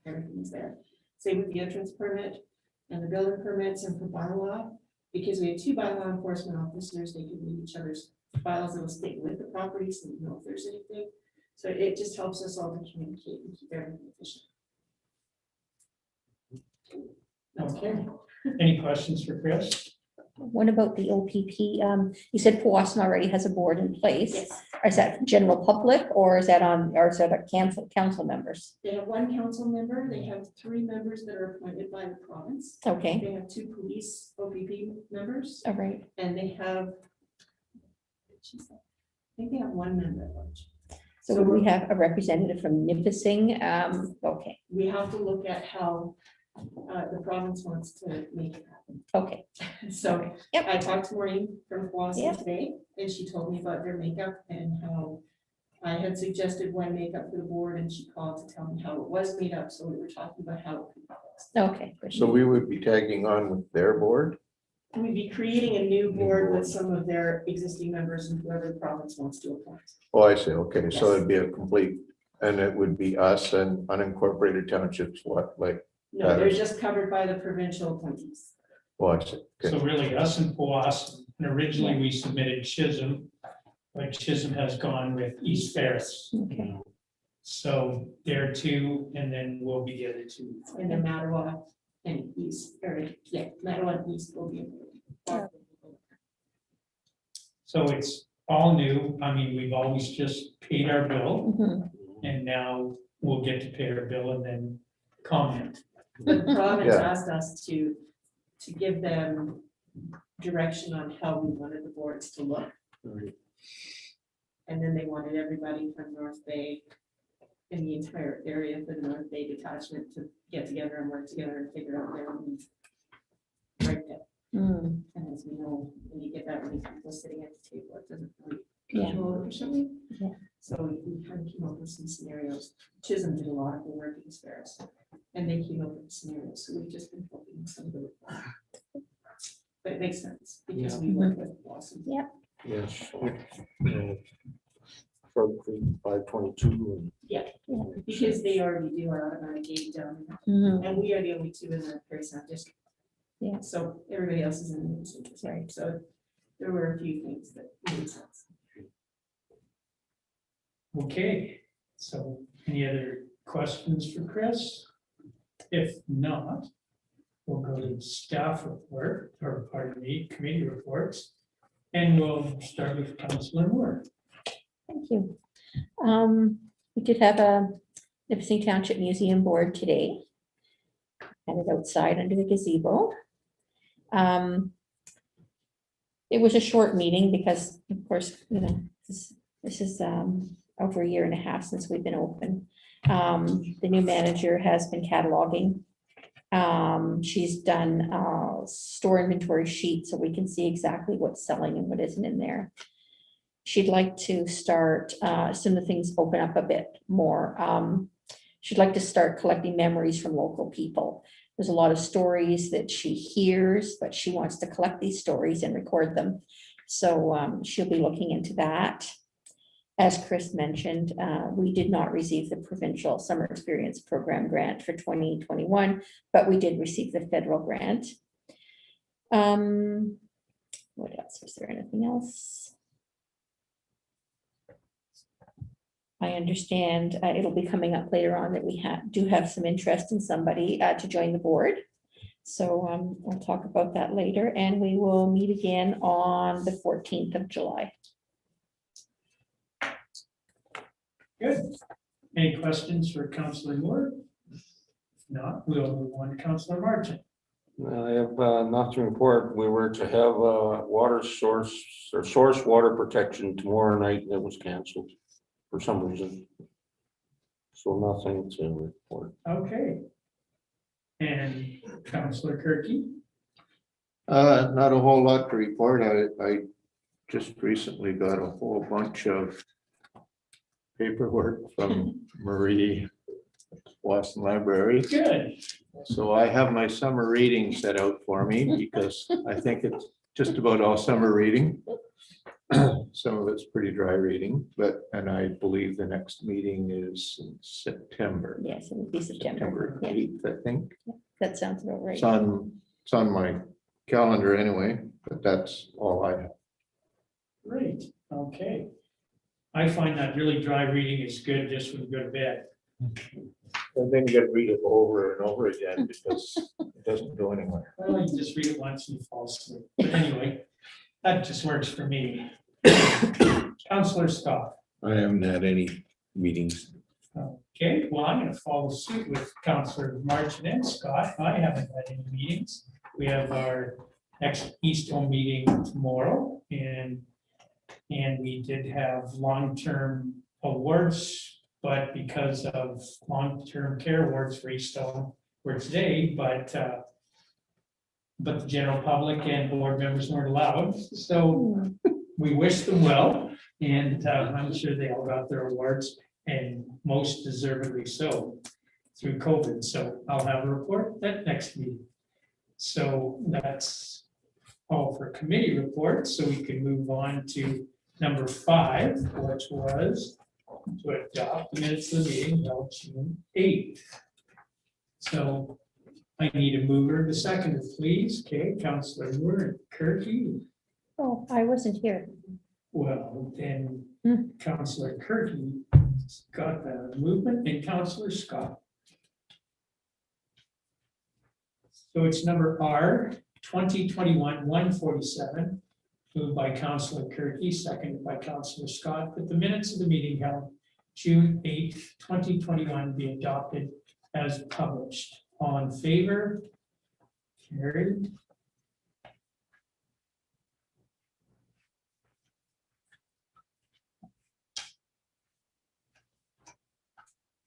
Speaker 8: everything's there. Same with the entrance permit and the building permits and for bylaw, because we have 2 bylaw enforcement officers, they can read each other's files that will stay with the property so we know if there's anything. So it just helps us all to communicate and keep everything efficient.
Speaker 2: Okay, any questions for Chris?
Speaker 4: What about the OPP? You said Powassan already has a board in place.
Speaker 8: Yes.
Speaker 4: Is that general public or is that or is that a council members?
Speaker 8: They have one council member, they have 3 members that are appointed by the province.
Speaker 4: Okay,
Speaker 8: They have 2 police OPP members,
Speaker 4: all right.
Speaker 8: and they have, I think they have 1 member at large.
Speaker 4: So would we have a representative from Nipissing? Okay,
Speaker 8: We have to look at how the province wants to make it happen.
Speaker 4: okay,
Speaker 8: So
Speaker 4: Yep.
Speaker 8: I talked to Maureen from Boston
Speaker 4: Yep.
Speaker 8: today, and she told me about their makeup and how I had suggested one makeup for the board, and she called to tell me how it was made up. So we were talking about how it could be fixed.
Speaker 4: okay. good.
Speaker 5: So we would be tagging on with their board?
Speaker 8: We'd be creating a new board with some of their existing members and whoever the province wants to appoint.
Speaker 5: Oh, I see. Okay, so it'd be a complete, and it would be us and unincorporated townships, what, like,
Speaker 8: No, they're just covered by the provincial appointees.
Speaker 5: oh, I see.
Speaker 2: So
Speaker 5: Okay.
Speaker 2: really us and Powassan, and originally we submitted Chisholm, but Chisholm has gone with East Ferris.
Speaker 4: Okay,
Speaker 2: So there 2, and then we'll be the other 2.
Speaker 8: And then Mattawa and East, or yeah, Mattawa and East will be.
Speaker 2: So it's all new. I mean, we've always just paid our bill,
Speaker 4: mhm,
Speaker 2: and now we'll get to pay our bill and then comment.
Speaker 8: The province
Speaker 5: Yeah.
Speaker 8: asked us to give them direction on how we wanted the boards to look. And then they wanted everybody from North Bay in the entire area for the North Bay detachment to get together and work together and figure out their own right now.
Speaker 4: mm,
Speaker 8: And as we know, when you get that many people sitting at the table, it doesn't really
Speaker 4: Yeah.
Speaker 8: go efficiently.
Speaker 4: Yeah.
Speaker 8: So we kind of came up with some scenarios. Chisholm did a lot of the work in Ferris, and they came up with scenarios, so we've just been helping with some of the. But it makes sense, because we work with Boston.
Speaker 6: Yes. Frog Creek 522
Speaker 8: Because they already do our automatic gate down,
Speaker 4: mhm,
Speaker 8: and we are the only 2 in the Prairie Sound district.
Speaker 4: Yeah.
Speaker 8: So everybody else is in the same district, right? So there were a few things that made sense.
Speaker 2: Okay, so any other questions for Chris? If not, we'll go to staff report, or pardon me, committee reports. And we'll start with Councilor Moore.
Speaker 4: thank you. We did have a Nipissing Township Museum Board today. Had it outside under the gazebo. It was a short meeting because, of course, you know, this is over a year and a half since we've been open. The new manager has been cataloging. She's done store inventory sheet so we can see exactly what's selling and what isn't in there. She'd like to start, as soon as things open up a bit more, she'd like to start collecting memories from local people. There's a lot of stories that she hears, but she wants to collect these stories and record them. So she'll be looking into that. As Chris mentioned, we did not receive the provincial summer experience program grant for 2021, but we did receive the federal grant. What else? Was there anything else? I understand it'll be coming up later on that we do have some interest in somebody to join the board. So we'll talk about that later, and we will meet again on the 14th of July.
Speaker 2: Good. Any questions for Councilor Moore? If not, we'll move on to Councilor Marchant.
Speaker 6: I have nothing to report. We were to have a water source or source water protection tomorrow night that was canceled for some reason. So nothing to report.
Speaker 2: Okay. And Councilor Kirky?
Speaker 5: Not a whole lot to report. I just recently got a whole bunch of paperwork from Marie Boston Library.
Speaker 2: Good.
Speaker 5: So I have my summer reading set out for me because I think it's just about all summer reading. Some of it's pretty dry reading, and I believe the next meeting is in September.
Speaker 4: Yes, it would be September.
Speaker 5: September
Speaker 4: Yeah,
Speaker 5: 8th, I think.
Speaker 4: that sounds about right.
Speaker 5: It's on my calendar anyway, but that's all I have.
Speaker 2: Great. Okay. I find that really dry reading is good just when you go to bed.
Speaker 5: And then you gotta read it over and over again because it doesn't go anywhere.
Speaker 2: Well, you just read it once and you fall asleep. But anyway, that just works for me. Counselor Scott.
Speaker 7: I haven't had any meetings.
Speaker 2: Okay, well, I'm gonna follow suit with Counselor Marchand and Scott. I haven't had any meetings. We have our next Eastern meeting tomorrow, and we did have long-term awards, but because of long-term care awards for Eastern were today, but the general public and board members weren't allowed, so we wish them well, and I'm sure they all got their awards, and most deservedly so through COVID. So I'll have a report that next meeting. So that's all for committee reports. So we can move on to number 5, which was to adopt the minutes of the meeting held June 8th. So I need a mover and a seconder, please. Okay, Councilor Moore and Kirky.
Speaker 4: Oh, I wasn't here.
Speaker 2: Well, then Councilor Kirky got the movement, and Councilor Scott. So it's number R 2021-147, moved by Councilor Kirky, seconded by Councilor Scott, that the minutes of the meeting held June 8th, 2021 be adopted as published. All in favor? Carried.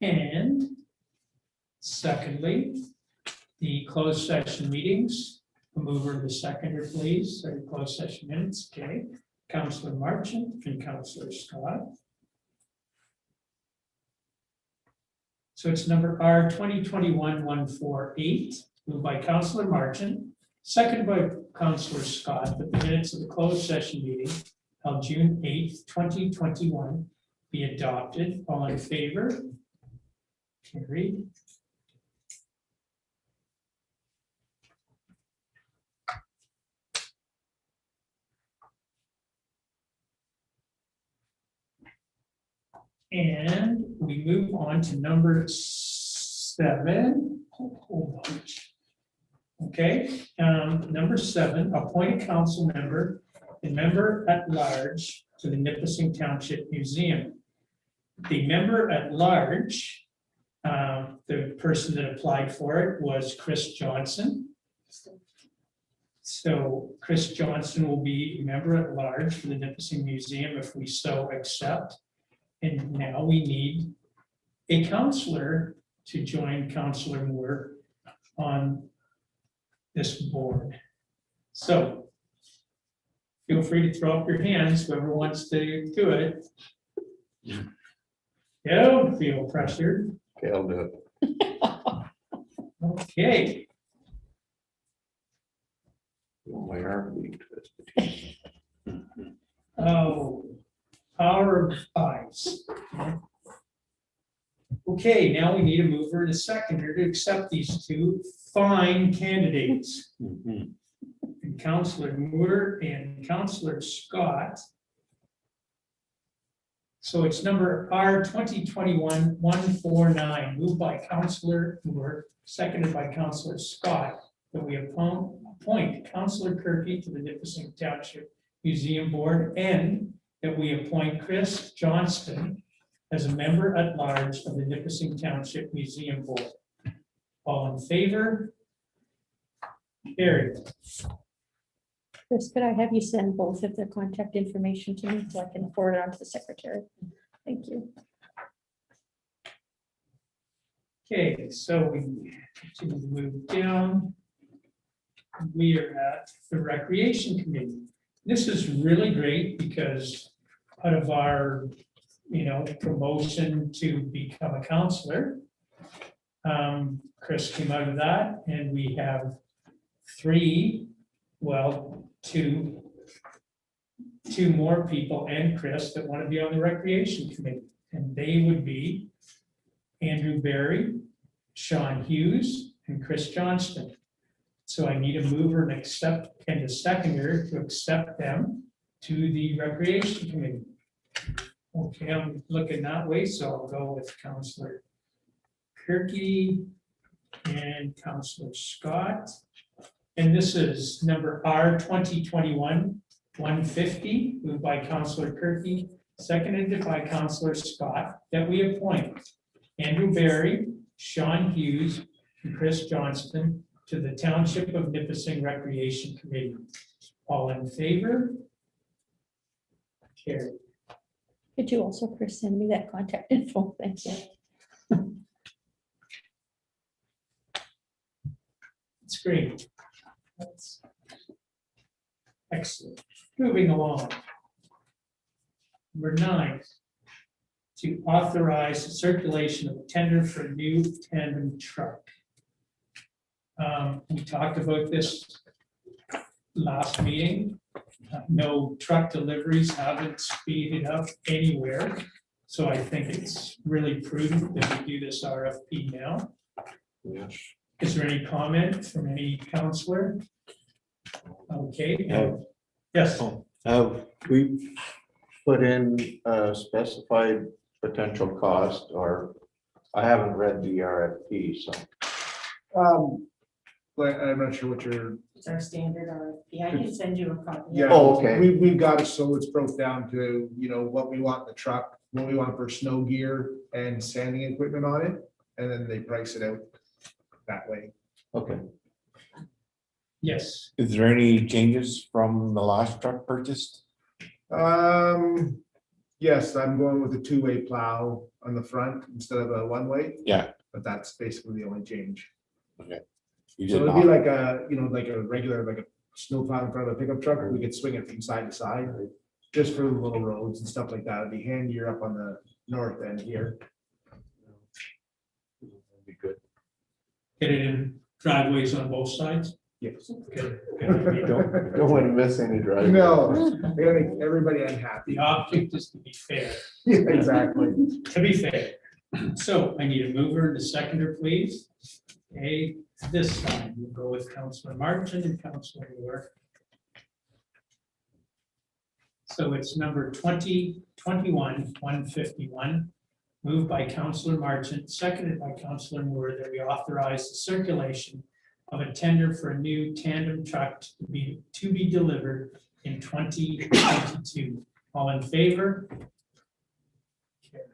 Speaker 2: And secondly, the closed session meetings, a mover and the seconder, please, or closed session minutes, okay. Councilor Marchand and Councilor Scott. So it's number R 2021-148, moved by Councilor Marchand, seconded by Councilor Scott, that the minutes of the closed session meeting held June 8th, 2021 be adopted. All in favor? Carried. And we move on to number 7. Hold on. Okay, number 7, appoint a council member and member at large to the Nipissing Township Museum. The member at large, the person that applied for it was Chris Johnson. So Chris Johnson will be a member at large for the Nipissing Museum if we so accept. And now we need a counselor to join Councilor Moore on this board. So feel free to throw up your hands, whoever wants to do it. Don't feel pressured.
Speaker 6: Okay, I'll do it.
Speaker 2: Okay,
Speaker 6: My arm being twisted.
Speaker 2: oh, power of eyes. Okay, now we need a mover and a seconder to accept these two fine candidates.
Speaker 6: Mhm.
Speaker 2: And Councilor Moore and Councilor Scott. So it's number R 2021-149, moved by Councilor Moore, seconded by Councilor Scott, that we appoint Councilor Kirky to the Nipissing Township Museum Board, and that we appoint Chris Johnston as a member at large of the Nipissing Township Museum Board. All in favor? Carried.
Speaker 4: Chris, could I have you send both of their contact information to me so I can forward it on to the secretary? Thank you.
Speaker 2: Okay, so we continue to move down. We are at the Recreation Committee. This is really great because out of our, promotion to become a counselor, Chris came out of that, and we have two more people and Chris that want to be on the Recreation Committee, and they would be Andrew Berry, Sean Hughes, and Chris Johnston. So I need a mover and a seconder to accept them to the Recreation Committee. Okay, I'm looking that way, so I'll go with Councilor Kirky and Councilor Scott. And this is number R 2021-150, moved by Councilor Kirky, seconded by Counselor Scott, that we appoint Andrew Barry, Sean Hughes, and Chris Johnston to the Township of Nipissing Recreation Committee. All in favor? Carried.
Speaker 4: Could you also, Chris, send me that contact info? Thank you.
Speaker 2: That's great. That's excellent. Moving along. Number 9, to authorize the circulation of a tender for a new tandem truck. We talked about this last meeting. No truck deliveries haven't speeded up anywhere. So I think it's really prudent that we do this RFP now.
Speaker 6: Yes.
Speaker 2: Is there any comment from any counselor? Okay. Yes.
Speaker 5: Have we put in a specified potential cost, or I haven't read the RFP, so.
Speaker 9: But I'm not sure what you're,
Speaker 8: It's our standard RFP. I can send you a copy.
Speaker 9: yeah.
Speaker 5: Oh, okay.
Speaker 9: We've got it, so it's broke down to, you know, what we want in the truck, what we want for snow gear and sanding equipment on it, and then they price it out that way.
Speaker 5: Okay.
Speaker 2: Yes.
Speaker 7: Is there any changes from the last truck purchased?
Speaker 9: Yes, I'm going with a two-way plow on the front instead of a one-way,
Speaker 7: Yeah,
Speaker 9: but that's basically the only change.
Speaker 7: you
Speaker 9: So
Speaker 7: did
Speaker 9: it'd be
Speaker 7: not.
Speaker 9: like a, you know, like a regular, like a snow plow in front of a pickup truck, we could swing it from side to side, just for the little roads and stuff like that. It'd be handier up on the north end here.
Speaker 5: Be good.
Speaker 2: Get it in driveways on both sides?
Speaker 9: Yes.
Speaker 2: Good. Good.
Speaker 5: Don't want to miss any driving.
Speaker 9: No, I gotta make everybody unhappy.
Speaker 2: The object is to be fair,
Speaker 9: Yeah, exactly.
Speaker 2: to be fair. So I need a mover and a seconder, please. Okay, this time we'll go with Councilor Martin and Councilor Moore. So it's number 2021-151, moved by Councilor Martin, seconded by Councilor Moore, that we authorize the circulation of a tender for a new tandem truck to be delivered in 2022. All in favor? Carried.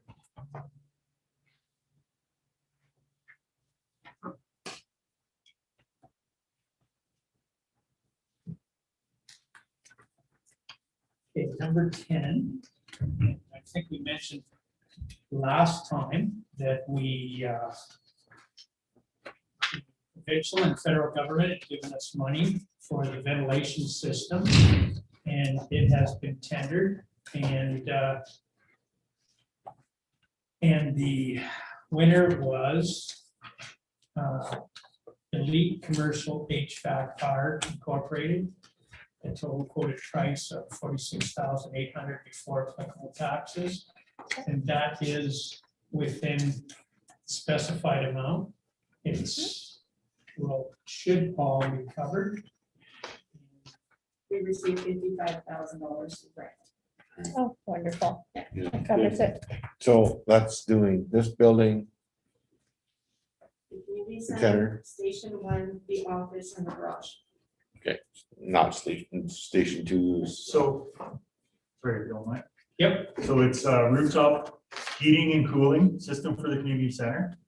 Speaker 2: Okay, number 10. I think we mentioned last time that we provincial and federal government have given us money for the ventilation system, and it has been tendered, and the winner was Elite Commercial HVAC Incorporated. A total quoted price of $46,800 before applicable taxes, and that is within specified amount. It's, well, should all be covered.
Speaker 8: We received $55,000 grant.
Speaker 4: Oh, wonderful.
Speaker 7: Yeah,
Speaker 4: That covers it.
Speaker 7: So that's doing this building,
Speaker 8: The community
Speaker 7: Center.
Speaker 8: center, Station 1, the office, and the garage.
Speaker 7: not station 2.
Speaker 11: So, sorry, Bill, Mike.
Speaker 2: Yep,
Speaker 11: So it's a rooftop heating and cooling system for the community center,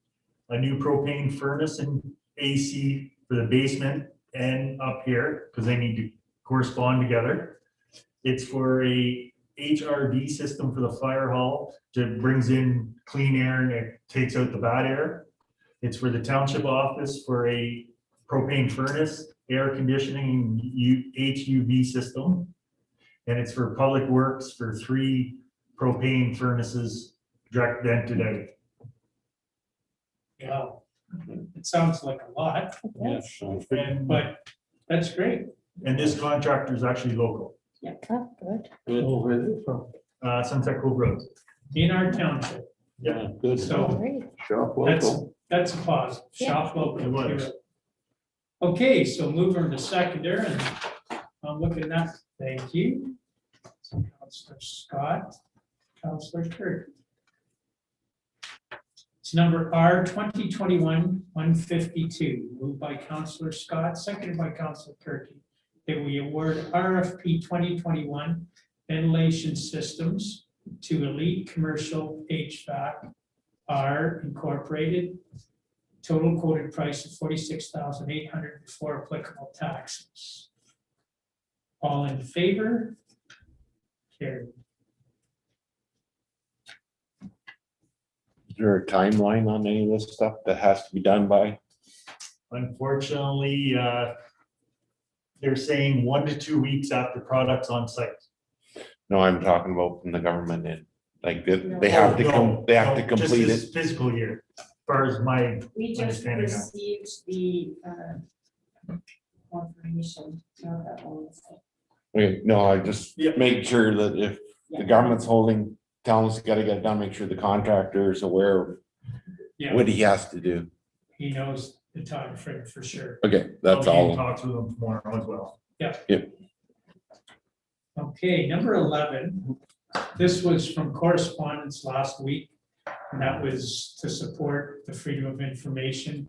Speaker 11: a new propane furnace and AC for the basement and up here, because they need to correspond together. It's for a HRD system for the fire hall that brings in clean air and it takes out the bad air. It's for the township office for a propane furnace, air conditioning, HUV system. And it's for public works for 3 propane furnaces direct vented out.
Speaker 2: yeah. It sounds like a lot,
Speaker 6: Yes.
Speaker 2: but that's great.
Speaker 11: And this contractor is actually local,
Speaker 4: Oh, good.
Speaker 5: Oh, where is it from?
Speaker 11: Sunset Cove Road.
Speaker 2: In our township,
Speaker 6: Yeah, good.
Speaker 2: so
Speaker 4: Great.
Speaker 5: Shop
Speaker 2: that's,
Speaker 5: local.
Speaker 2: that's a positive. Shop local.
Speaker 11: It was.
Speaker 2: Okay, so mover to seconder, and I'm looking at that, thank you. Councilor Scott, Councilor Kirk. It's number R 2021-152, moved by Councilor Scott, seconded by Councilor Kirky, that we award RFP 2021 ventilation systems to Elite Commercial HVAC R Incorporated. Total quoted price of $46,800 before applicable taxes. All in favor? Carried.
Speaker 6: Is there a timeline on any of this stuff that has to be done by?
Speaker 11: Unfortunately, they're saying 1 to 2 weeks after products on site.
Speaker 6: No, I'm talking about from the government end. Like they have to come, they have to
Speaker 11: No, just
Speaker 6: complete
Speaker 11: this
Speaker 6: it.
Speaker 11: Fiscal year, as far as my,
Speaker 8: We just
Speaker 11: Understanding now.
Speaker 8: received the confirmation. Not that long.
Speaker 6: Okay, no, I just
Speaker 11: Yeah.
Speaker 6: make sure that if the government's holding, telling us gotta get it done, make sure the contractor is aware of
Speaker 2: Yeah,
Speaker 6: what he has to do.
Speaker 2: he knows the time frame for sure.
Speaker 6: Okay, that's
Speaker 11: I'll be in
Speaker 6: all.
Speaker 11: talks with them tomorrow as well.
Speaker 2: Okay, number 11, this was from correspondence last week. And that was to support the Freedom of Information,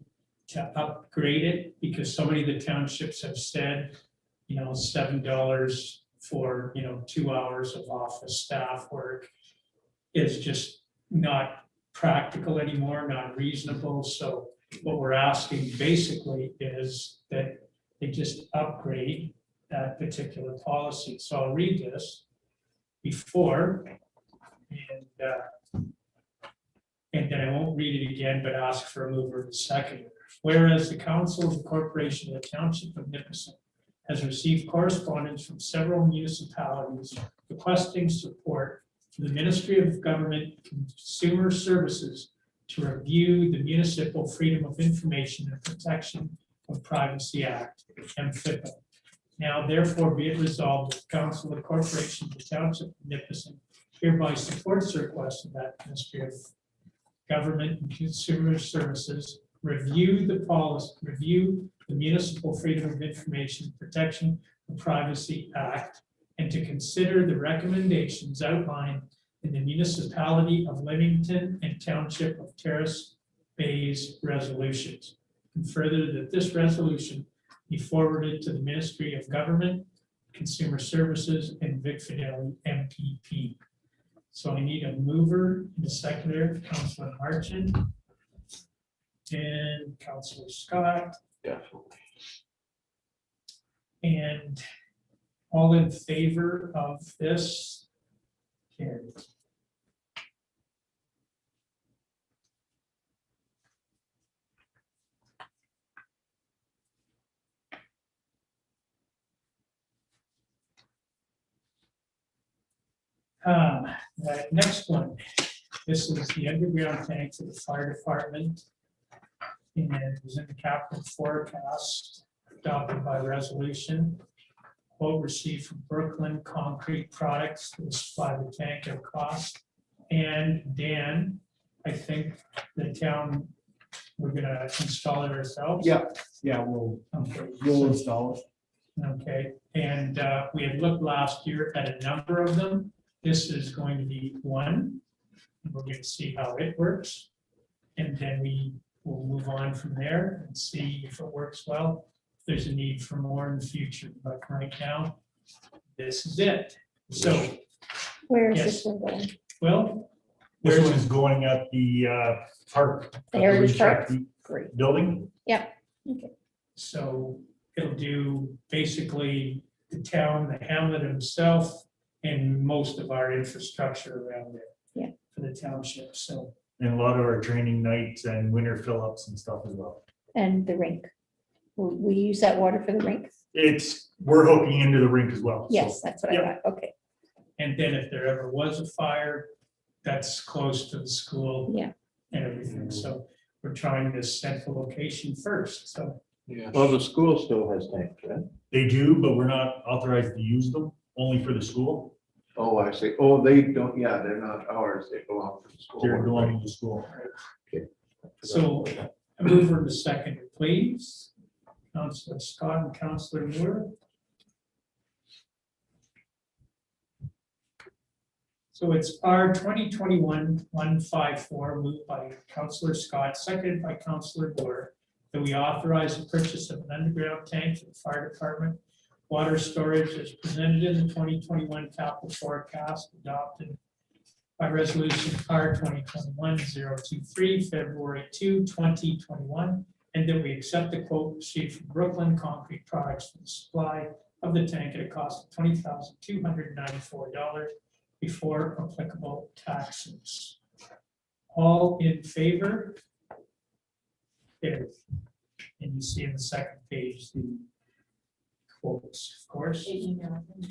Speaker 2: to upgrade it, because so many of the townships have said, $7 for, 2 hours of office staff work is just not practical anymore, not reasonable. So what we're asking basically is that they just upgrade that particular policy. So I'll read this before, and then I won't read it again, but ask for a mover and seconder. Whereas the Council of the Corporation of the Township of Nipissing has received correspondence from several municipalities requesting support from the Ministry of Government Consumer Services to review the Municipal Freedom of Information and Protection of Privacy Act, MFIPA. Now therefore be it resolved that the Council of the Corporation of the Township of Nipissing hereby supports the request of that Ministry of Government and Consumer Services review the Municipal Freedom of Information Protection and Privacy Act, and to consider the recommendations outlined in the Municipality of Leamington and Township of Terrace Bay's resolutions. And further, that this resolution be forwarded to the Ministry of Government, Consumer Services, and Vic Fidelli, MPP. So I need a mover and a seconder, Councilor Marchand and Councilor Scott,
Speaker 6: Definitely.
Speaker 2: and all in favor of this? Carried. The next one, this is the underground tank for the fire department. And it was in the capital forecast adopted by resolution. Quote received from Brooklyn Concrete Products to supply the tank at cost. And Dan, I think the town, we're gonna install it ourselves.
Speaker 9: Yeah,
Speaker 2: Okay.
Speaker 9: we'll install it.
Speaker 2: Okay, and we had looked last year at a number of them. This is going to be one. And we're going to see how it works. And then we will move on from there and see if it works well. If there's a need for more in the future, but right now, this is it. So,
Speaker 4: Where is
Speaker 2: Yes.
Speaker 4: this one going?
Speaker 2: well,
Speaker 11: This
Speaker 2: where's
Speaker 11: one is going at the park.
Speaker 4: The Heritage Park?
Speaker 11: Retract
Speaker 4: Great.
Speaker 11: Building.
Speaker 2: So it'll do basically the town, the hamlet himself, and most of our infrastructure around there.
Speaker 4: Yeah.
Speaker 2: For the township, so.
Speaker 11: And a lot of our training nights and winter fill-ups and stuff as well.
Speaker 4: And the rink. Will we use that water for the rink?
Speaker 11: We're hooking into the rink as well. so-
Speaker 4: Yes, that's what I
Speaker 11: Yeah.
Speaker 4: thought. Okay,
Speaker 2: And then if there ever was a fire, that's close to the school.
Speaker 4: Yeah.
Speaker 2: And everything, so we're trying this central location first, so.
Speaker 6: Yeah.
Speaker 5: Well, the school still has tanks, right?
Speaker 11: They do, but we're not authorized to use them, only for the school.
Speaker 5: Oh, I see. Oh, they don't, yeah, they're not ours. They belong to the school.
Speaker 11: They're belonging to the school.
Speaker 2: So a mover and a seconder, please. Councilor Scott and Councilor Moore. So it's R 2021-154, moved by Councilor Scott, seconded by Councilor Moore, that we authorize the purchase of an underground tank for the fire department. Water storage is presented in the 2021 capital forecast adopted by resolution R 2021-023, February 2, 2021, and that we accept the quote received from Brooklyn Concrete Products for the supply of the tank at a cost of $20,294 before applicable taxes. All in favor? There. And you see in the second page the quotes, of course.
Speaker 8: They emailed them.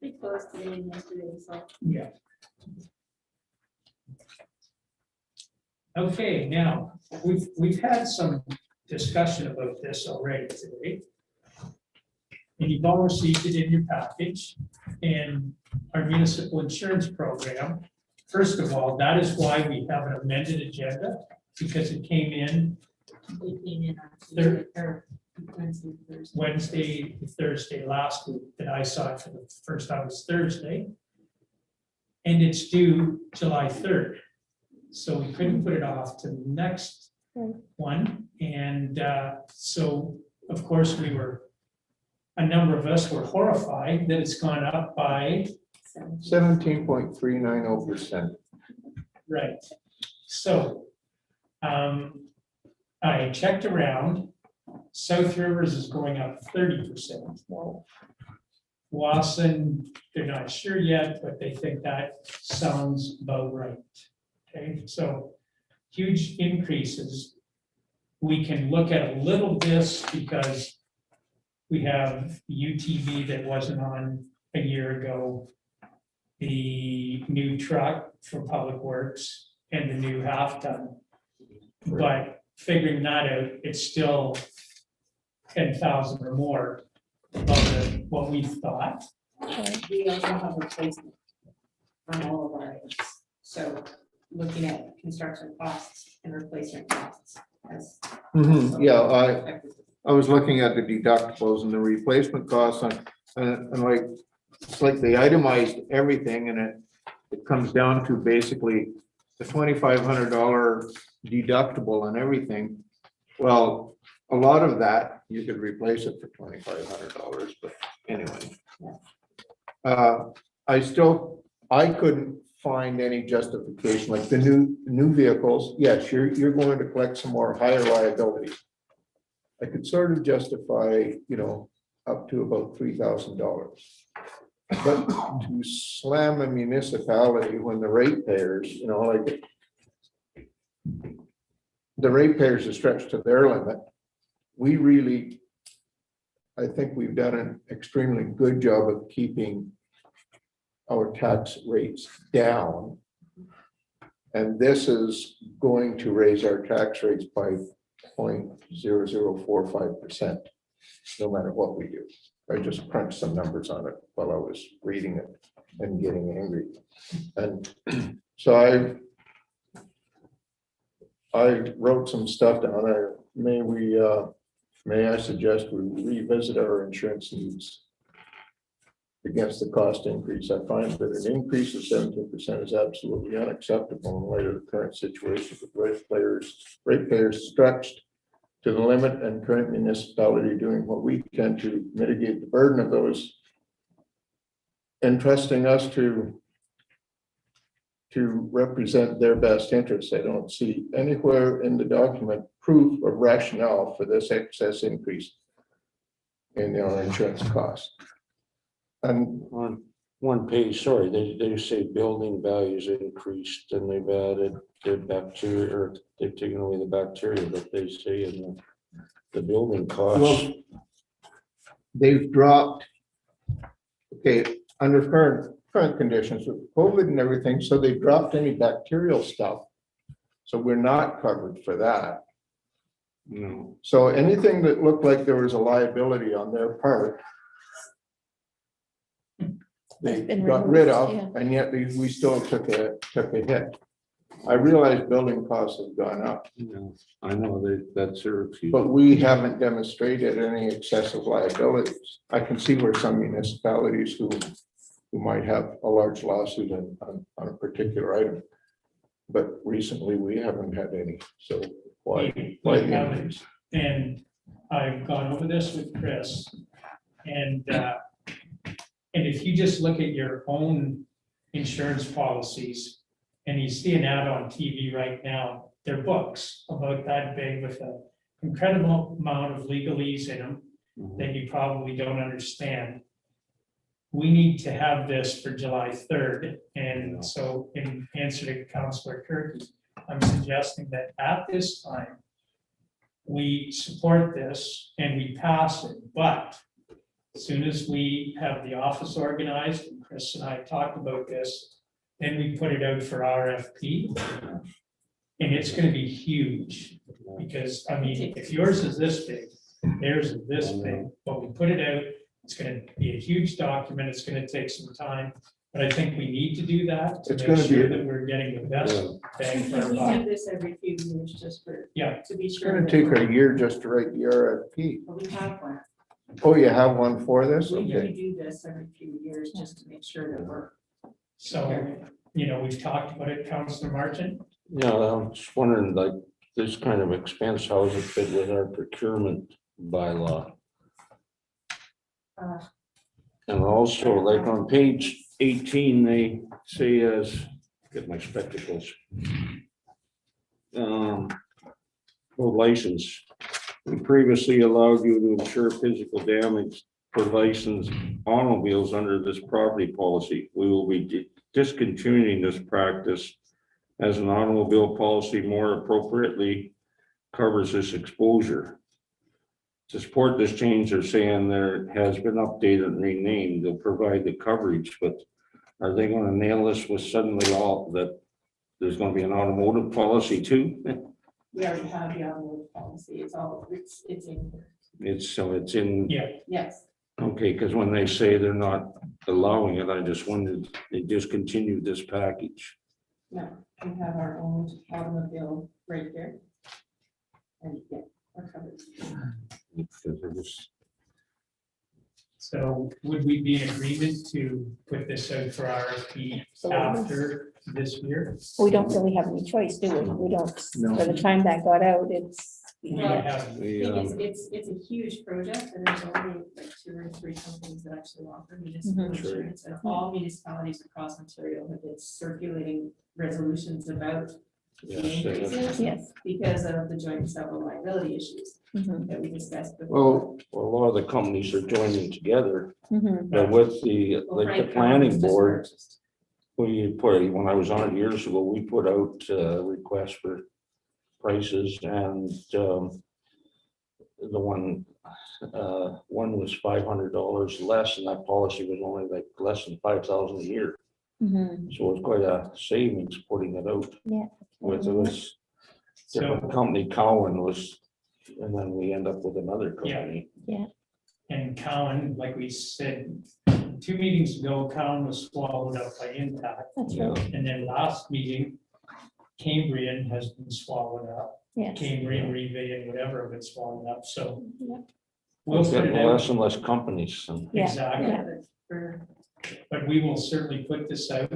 Speaker 8: They closed today and yesterday, so.
Speaker 2: Yeah. Okay, now, we've had some discussion about this already today. And you've all received it in your package, and our municipal insurance program. First of all, that is why we have an amended agenda, because it came in
Speaker 8: They came in
Speaker 2: Third.
Speaker 8: or Wednesday, Thursday.
Speaker 2: Wednesday, Thursday last week, that I saw it for the first time was Thursday. And it's due July 3rd. So we couldn't put it off to the next one. And so, of course, a number of us were horrified that it's gone up by,
Speaker 5: 17.390%.
Speaker 2: right. So I checked around. South Rivers is going up 30%. Wasson, they're not sure yet, but they think that sounds about right. Okay, so huge increases. We can look at a little this because we have UTV that wasn't on a year ago, the new truck for Public Works and the new half ton. But figuring that out, it's still 10,000 or more above what we thought.
Speaker 8: We also have replacement on all of our items. So looking at construction costs and replacement costs as.
Speaker 5: Yeah, I was looking at the deductibles and the replacement costs and like, it's like they itemized everything and it comes down to basically the $2,500 deductible and everything. Well, a lot of that, you could replace it for $2,500, but anyway. I couldn't find any justification, like the new vehicles, yes, you're going to collect some more higher liabilities. I could sort of justify, up to about $3,000. But to slam a municipality when the ratepayers, like the ratepayers are stretched to their limit, I think we've done an extremely good job of keeping our tax rates down. And this is going to raise our tax rates by 0.0045%, no matter what we do. I just crunched some numbers on it while I was reading it and getting angry. And so I wrote some stuff down. May I suggest we revisit our insurance needs against the cost increase? I find that an increase of 17% is absolutely unacceptable in light of the current situation with ratepayers stretched to the limit and current municipality doing what we can to mitigate the burden of those, and trusting us to represent their best interests. I don't see anywhere in the document proof of rationale for this excess increase in our insurance costs. And
Speaker 6: On one page, sorry, they say building values increased and they've added the bacteria, or they've taken away the bacteria, but they say in the building costs.
Speaker 5: well, they've dropped, okay, under current conditions with COVID and everything, so they dropped any bacterial stuff. So we're not covered for that.
Speaker 6: No,
Speaker 5: So anything that looked like there was a liability on their part, they
Speaker 4: Has been
Speaker 5: got rid
Speaker 4: removed,
Speaker 5: of,
Speaker 4: yeah.
Speaker 5: and yet we still took a hit. I realize building costs have gone up,
Speaker 6: no, I know that's their excuse.
Speaker 5: but we haven't demonstrated any excessive liabilities. I can see where some municipalities who might have a large lawsuit on a particular item. But recently, we haven't had any, so why
Speaker 2: We
Speaker 5: the
Speaker 2: haven't.
Speaker 5: increase?
Speaker 2: And I've gone over this with Chris, And if you just look at your own insurance policies and you see an ad on TV right now, they're books about that big with an incredible amount of legalese in them that you probably don't understand. We need to have this for July 3rd. And so in answer to Councillor Kirky, I'm suggesting that at this time, we support this and we pass it, but as soon as we have the office organized, and Chris and I talked about this, then we put it out for RFP. And it's gonna be huge, because, I mean, if yours is this big, theirs is this big, but we put it out, it's gonna be a huge document, it's gonna take some time. But I think we need to do that to
Speaker 5: It's
Speaker 2: make
Speaker 5: gonna be-
Speaker 2: sure that we're getting the best bang for our
Speaker 8: We
Speaker 2: buck.
Speaker 8: do this every few years just for,
Speaker 2: Yeah,
Speaker 8: to be
Speaker 5: It's
Speaker 8: sure.
Speaker 5: gonna
Speaker 8: that
Speaker 5: take
Speaker 8: we're-
Speaker 5: a year just to write the RFP.
Speaker 8: But we have one.
Speaker 5: Oh, you have one for this?
Speaker 8: We
Speaker 5: Okay.
Speaker 8: do this every few years just to make sure that we're.
Speaker 2: so, you know, we've talked about it, Councillor Martin.
Speaker 6: Yeah, I'm just wondering, like, this kind of expense, how does it fit with our procurement bylaw?
Speaker 8: uh,
Speaker 6: And also, like, on page 18, they say as, get my spectacles. No license. We previously allowed you to insure physical damage for licensed automobiles under this property policy. We will be discontinuing this practice as an automobile policy more appropriately covers this exposure. To support this change, they're saying there has been updated and renamed. They'll provide the coverage, but are they gonna nail this with suddenly all that there's gonna be an automotive policy too?
Speaker 8: We already have the automotive policy. It's all, it's in here.
Speaker 6: It's in,
Speaker 2: Yeah,
Speaker 8: Yes.
Speaker 6: okay, because when they say they're not allowing it, I just wondered, they discontinued this package.
Speaker 8: No, we have our own automobile right here. And yeah, we're covered.
Speaker 6: Because it was-
Speaker 2: so would we be in agreement to put this out for RFP after this year?
Speaker 4: We don't really have any choice, do we? We don't,
Speaker 5: No.
Speaker 4: by the time that got out, it's,
Speaker 2: We
Speaker 8: Well,
Speaker 2: have,
Speaker 6: the,
Speaker 8: It's a huge project and there's only like 2 or 3 companies that actually offer municipal
Speaker 4: Mhm.
Speaker 8: insurance. And all municipalities across Ontario have been circulating resolutions about the
Speaker 6: Yes, they have.
Speaker 8: increases
Speaker 4: yes.
Speaker 8: because of the joint and several liability issues
Speaker 4: Mhm,
Speaker 8: that we discussed before.
Speaker 6: Well, a lot of the companies are joining together,
Speaker 4: mhm.
Speaker 6: but with the,
Speaker 8: Well,
Speaker 6: like the
Speaker 8: Frank
Speaker 6: planning
Speaker 8: Collins just
Speaker 6: board,
Speaker 8: purchased.
Speaker 6: we put, when I was on it years ago, we put out requests for prices and the one was $500 less and that policy was only like less than 5,000 a year.
Speaker 4: Mhm.
Speaker 6: So it's quite a savings putting it out.
Speaker 4: Yeah.
Speaker 6: With this different
Speaker 2: so,
Speaker 6: company, Cowan was, and then we end up with another company.
Speaker 2: and Cowan, like we said, 2 meetings ago, Cowan was swallowed up by Intact.
Speaker 4: That's
Speaker 6: Yeah.
Speaker 4: right,
Speaker 2: And then last meeting, Cambrian has been swallowed up.
Speaker 4: yes.
Speaker 2: Cambrian, Reeve, and whatever have been swallowed up, so
Speaker 4: Yeah.
Speaker 2: we'll put
Speaker 6: Getting
Speaker 2: it
Speaker 6: less
Speaker 2: out.
Speaker 6: and less companies. And
Speaker 4: Yeah,
Speaker 2: Exactly.
Speaker 4: yeah.
Speaker 8: But for-
Speaker 2: But we will certainly put this out.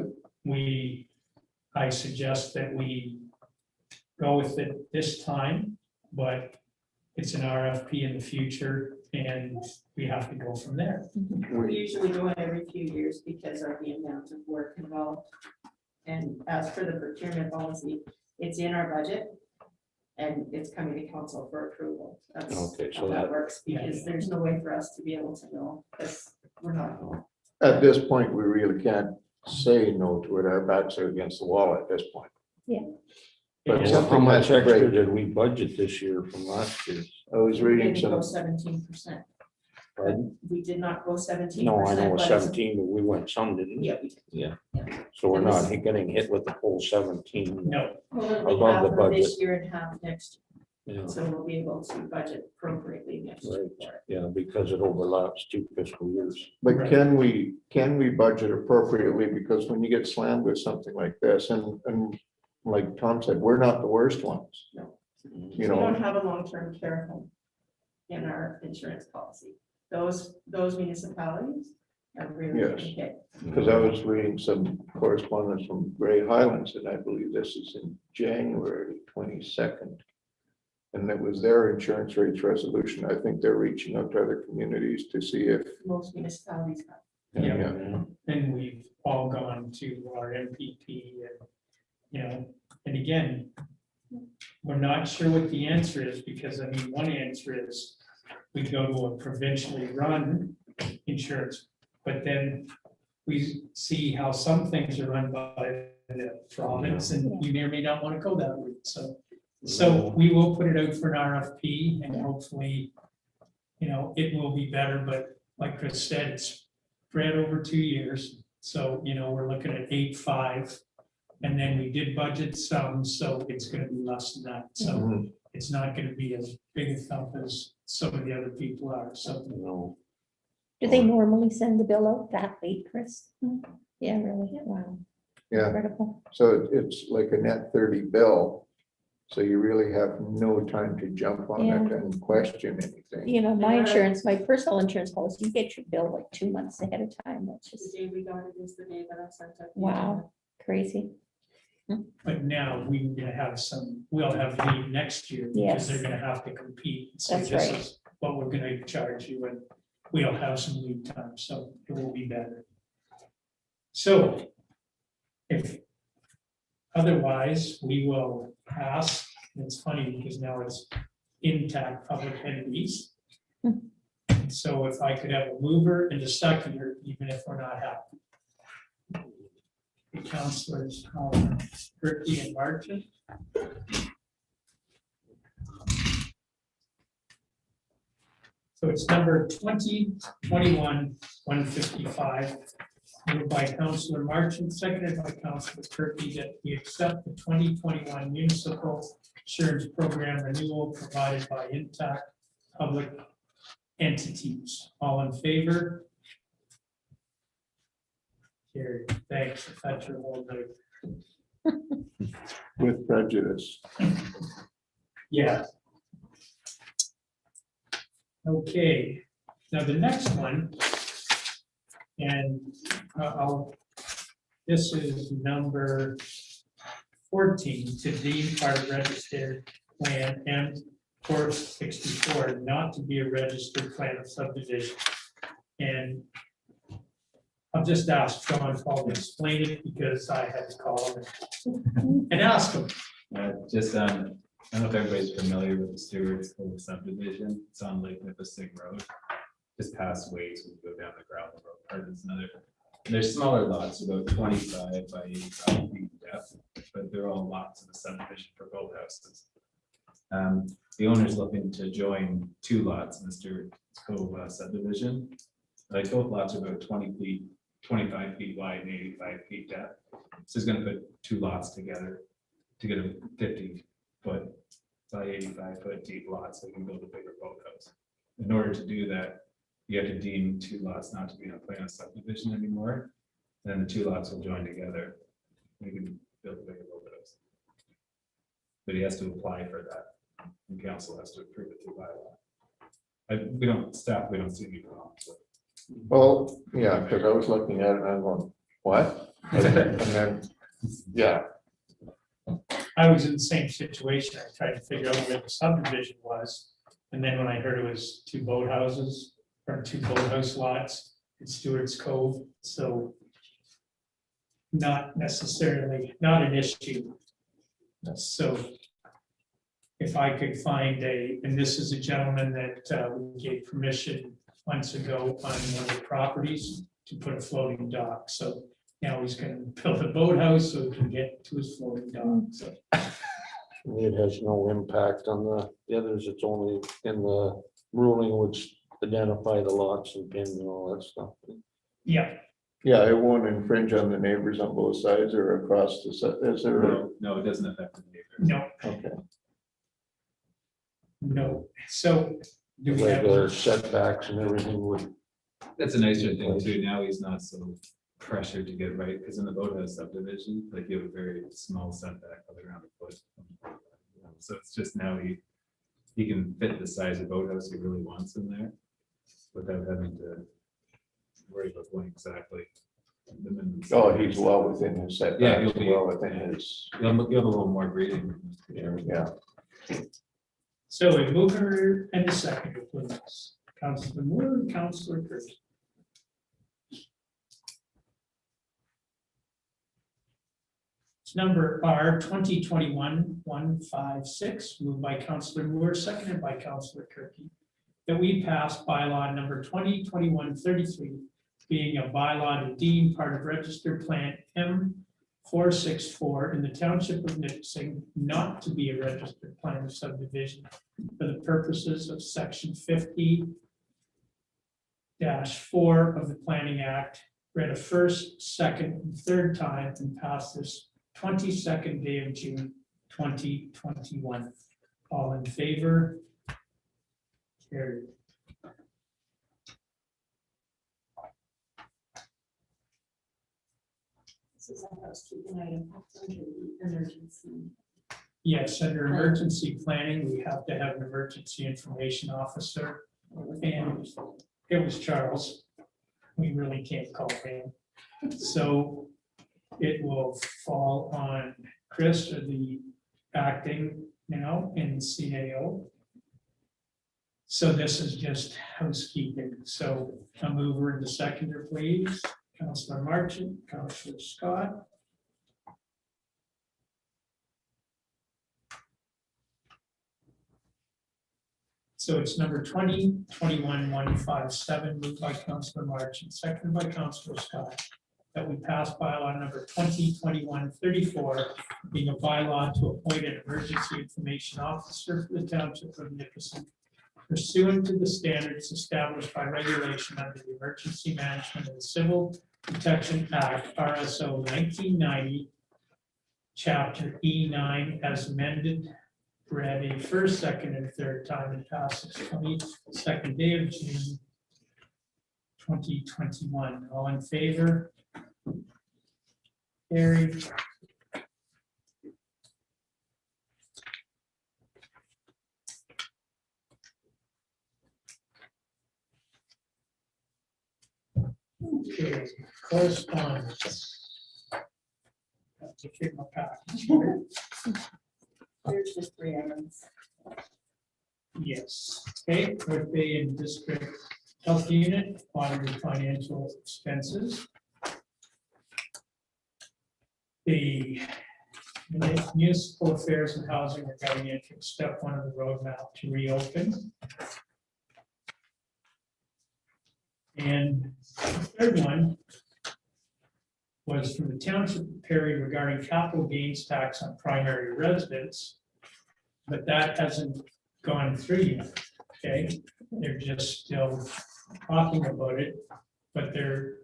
Speaker 2: I suggest that we go with it this time, but it's an RFP in the future and we have to go from there.
Speaker 8: We usually go in every few years because of the amount of work involved. And as for the procurement policy, it's in our budget. And it's coming to council for approval. That's
Speaker 6: Okay, so
Speaker 8: how that
Speaker 6: that-
Speaker 8: works, because there's no way for us to be able to know, because we're not.
Speaker 5: At this point, we really can't say no to it. Our backs are against the wall at this point. But
Speaker 2: And
Speaker 6: how
Speaker 5: something has
Speaker 6: much
Speaker 5: to
Speaker 6: extra
Speaker 5: break.
Speaker 6: did we budget this year from last year?
Speaker 5: I was
Speaker 8: We
Speaker 5: reading
Speaker 8: didn't go
Speaker 5: some,
Speaker 8: 17%.
Speaker 6: Pardon?
Speaker 8: We did not go 17%.
Speaker 6: No, I know it was
Speaker 8: but it's-
Speaker 6: 17, but we went some, didn't we?
Speaker 8: Yeah, we did.
Speaker 6: Yeah.
Speaker 8: Yeah.
Speaker 6: So we're
Speaker 8: It
Speaker 6: not
Speaker 8: was-
Speaker 6: getting hit with the whole 17.
Speaker 2: No,
Speaker 8: Probably
Speaker 6: Above
Speaker 8: half
Speaker 6: the
Speaker 8: of
Speaker 6: budget.
Speaker 8: this year and half next,
Speaker 6: Yeah,
Speaker 8: year. So we'll be able to budget appropriately next year.
Speaker 6: Right.
Speaker 8: for it.
Speaker 6: yeah, because it overlaps 2 fiscal years.
Speaker 5: but
Speaker 2: Right.
Speaker 5: can we budget appropriately? Because when you get slammed with something like this, and like Tom said, we're not the worst ones. You
Speaker 8: We don't
Speaker 5: know,
Speaker 8: have a long-term care home in our insurance policy. Those municipalities are really
Speaker 5: Yes.
Speaker 8: getting hit.
Speaker 5: because I was reading some correspondence from Gray Highlands, and I believe this is in January 22nd. And it was their insurance rates resolution. I think they're reaching out to other communities to see if.
Speaker 8: Most municipalities have.
Speaker 2: Yeah. And we've all gone to our MPP and, you know, and again, we're not sure what the answer is, because I mean, one answer is we go to a provincially run insurance, but then we see how some things are run by the province, and we may or may not want to go that route, so we will put it out for an RFP, and hopefully, you know, it will be better, but like Chris said, it's spread over 2 years, so, you know, we're looking at 8.5, and then we did budget some, so it's gonna be less than that, so it's not gonna be as big a thump as some of the other people are, so.
Speaker 6: No.
Speaker 4: Do they normally send the bill out that late, Chris? Yeah, really? Wow.
Speaker 5: Yeah,
Speaker 4: Incredible.
Speaker 5: so it's like a net 30 bill. So you really have no time to jump on it and question anything.
Speaker 4: You know, my insurance, my personal insurance policy, you get your bill like 2 months ahead of time. That's
Speaker 8: The
Speaker 4: just,
Speaker 8: day we got it is the day that I sent out. the
Speaker 4: wow, crazy.
Speaker 2: But now we're gonna have some, we'll have lead next year, because they're
Speaker 4: Yes.
Speaker 2: gonna have to compete. So
Speaker 4: That's
Speaker 2: this
Speaker 4: right.
Speaker 2: is what we're gonna charge you, and we'll have some lead time, so it will be better. So if otherwise, we will pass. It's funny because now it's intact public entities. So if I could have a mover and a seconder, even if we're not happy. The councilors, Turkey and Martin. So it's number 2021-155, moved by Councilor Marchant, seconded by Councilor Turkey, that we accept the 2021 municipal insurance program renewal provided by Intact Public Entities. All in favor? Carried. Thanks. If that's your whole note.
Speaker 5: With prejudice.
Speaker 2: Yeah. Okay, now the next one, and this is number 14, to deem part of registered plan and course 64 not to be a registered plan of subdivision. And I'll just ask John Paul to explain it, because I had to call him and ask him.
Speaker 10: Just I don't know if everybody's familiar with the Stewart's Cove subdivision. It's on Lake Nipissing Road. Just past Ways, we go down the gravel road. Part is another. There's smaller lots, about 25 by 85 feet depth, but they're all lots of the subdivision for both houses. The owner's looking to join 2 lots in the Stewart's Cove subdivision. Like both lots are about 20 feet, 25 feet wide and 85 feet depth. So he's going to put 2 lots together to get a 50-foot by 85-foot deep lot, so we can build a bigger boathouse. In order to do that, you have to deem 2 lots not to be on a plan of subdivision anymore. Then the 2 lots will join together. We can build a bigger boathouse. But he has to apply for that, and council has to approve it through bylaw. We don't see any problems.
Speaker 5: Well, yeah, because I was looking at it and I'm going, what? And then, yeah,
Speaker 2: I was in the same situation. I tried to figure out where the subdivision was. And then when I heard it was 2 boathouses or 2 boathouse lots in Stewart's Cove, so not necessarily, not an issue. So if I could find and this is a gentleman that we gave permission months ago on one of the properties to put a floating dock. So now he's gonna build a boathouse so he can get to his floating dock. So
Speaker 6: It has no impact on the others. It's only in the ruling which identify the lots and pins and all that stuff.
Speaker 2: yeah,
Speaker 5: yeah, it won't infringe on the neighbors on both sides or across the, is there?
Speaker 10: No, it doesn't affect the neighbors.
Speaker 2: no,
Speaker 5: Okay,
Speaker 2: no. So do we have?
Speaker 6: Regular setbacks and everything would.
Speaker 10: That's a nicer thing too. Now he's not so pressured to get it right, because in the boathouse subdivision, like you have a very small setback of around a foot. So it's just now he can fit the size of boathouse he really wants in there without having to worry about going exactly. the minimum
Speaker 5: oh,
Speaker 10: setback.
Speaker 5: he's well within his
Speaker 10: Yeah,
Speaker 5: setbacks,
Speaker 10: he'll be-
Speaker 5: well within his,
Speaker 10: You'll have a little more breathing.
Speaker 5: yeah.
Speaker 2: So a mover and a seconder, please. Councilor Moore and Councilor Kirk. It's number R 2021-156, moved by Councilor Moore, seconded by Councilor Kirky, that we pass bylaw number 2021-33, being a bylaw to deem part of registered plan M464 in the township of Nipissing not to be a registered plan of subdivision for the purposes of section 50-4 of the Planning Act, read a first, second, and third time and passed this 22nd day of June 2021. All in favor? Carried.
Speaker 8: This is a housekeeping item under the emergency.
Speaker 2: Yes, under emergency planning, we have to have an emergency information officer. And it was Charles. We really can't call him. So it will fall on Chris or the acting now in CAO. So this is just housekeeping. So a mover and the seconder, please. Councilor Marchant, Councilor Scott. So it's number 2021-157, moved by Councilor Marchant, seconded by Councilor Scott, that we pass bylaw number 2021-34, being a bylaw to appoint an emergency information officer for the township of Nipissing pursuant to the standards established by regulation under the Emergency Management and Civil Protection Act, RSO 1990, Chapter E9, as amended, read a first, second, and third time and passes 22nd day of June 2021. All in favor? Carried. Okay, correspondence. Have to keep my package here.
Speaker 8: There's just 3 items.
Speaker 2: Yes, okay, birthday and district health unit, audited financial expenses. The municipal affairs and housing are going into step 1 of the roadmap to reopen. And the third one was from the township of Perry regarding capital gains tax on primary residence. But that hasn't gone through yet, okay? They're just still talking about it, but there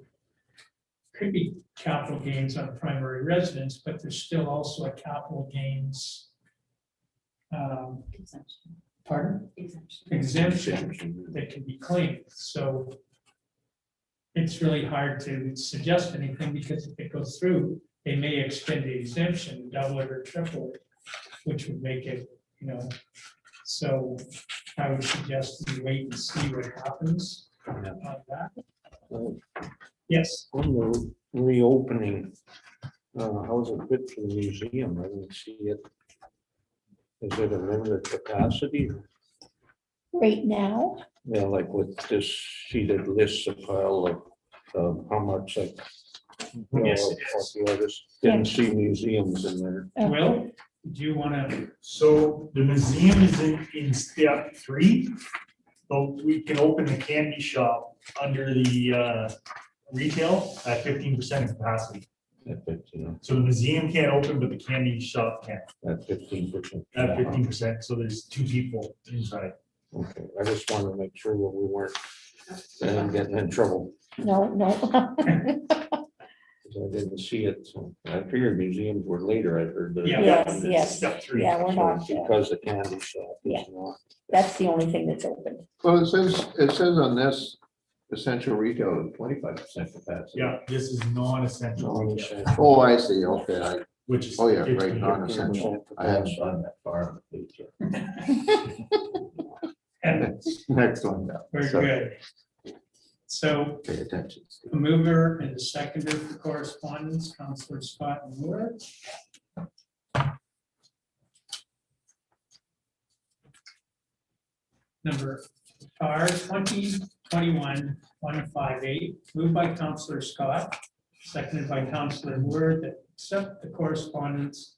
Speaker 2: could be capital gains on primary residence, but there's still also a capital gains
Speaker 8: Exemption.
Speaker 2: pardon?
Speaker 8: Exemption.
Speaker 2: Exemption that can be claimed, so it's really hard to suggest anything, because if it goes through, they may extend the exemption, double it or triple it, which would make it, you know, so I would suggest we wait and see what happens on that. Yes,
Speaker 6: On the reopening, how's it fit for the museum? I didn't see it. Is it a limited capacity?
Speaker 4: Right now,
Speaker 6: Yeah, like with this sheeted list, a pile of how much like.
Speaker 2: Yes, it is.
Speaker 6: I just didn't see museums in there.
Speaker 2: Will, do you want to,
Speaker 11: So the museum is in step 3. So we can open the candy shop under the retail at 15% capacity.
Speaker 6: At 15,
Speaker 11: So the museum can't open, but the candy shop can
Speaker 6: at 15%.
Speaker 11: at 15%. So there's 2 people inside.
Speaker 6: Okay, I just wanted to make sure that we weren't getting in trouble,
Speaker 4: no.
Speaker 6: because I didn't see it, so I figured museums were later, I heard. that-
Speaker 2: Yeah.
Speaker 4: Yes,
Speaker 11: Step 3.
Speaker 4: yeah, we're
Speaker 6: So
Speaker 4: not,
Speaker 6: because the candy shop
Speaker 4: Yeah.
Speaker 6: is not.
Speaker 4: that's the only thing that's open.
Speaker 5: Well, it says on this, essential retail, 25% capacity.
Speaker 11: Yeah, this is non-essential retail,
Speaker 5: Oh, I see, okay,
Speaker 11: which is.
Speaker 5: oh, yeah, right,
Speaker 11: 15%.
Speaker 5: non-essential. I haven't
Speaker 1: gone that far on the page yet.
Speaker 2: and
Speaker 5: Next one down.
Speaker 2: very
Speaker 5: So,
Speaker 2: good. So
Speaker 5: Pay attention.
Speaker 2: a mover and a seconder for correspondence, Councilor Scott and Moore. number R 2021-158, moved by Counselor Scott, seconded by Counselor Ward, that accept the correspondence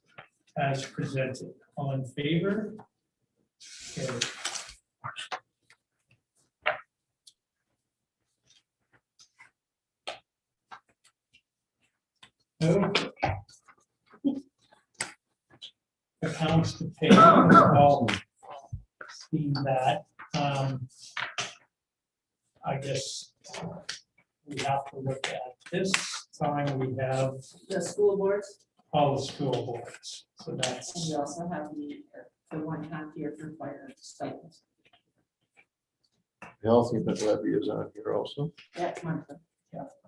Speaker 2: as presented. All in favor? Carried. Okay. Accounts to pay, we've all seen that. I guess we have to look at this time, we have
Speaker 8: The school boards,
Speaker 2: all the school boards, so
Speaker 8: and
Speaker 2: that's,
Speaker 8: we also have the 1/2 year for fire stipends.
Speaker 5: Healthy, but levy is on here also.
Speaker 8: That's monthly.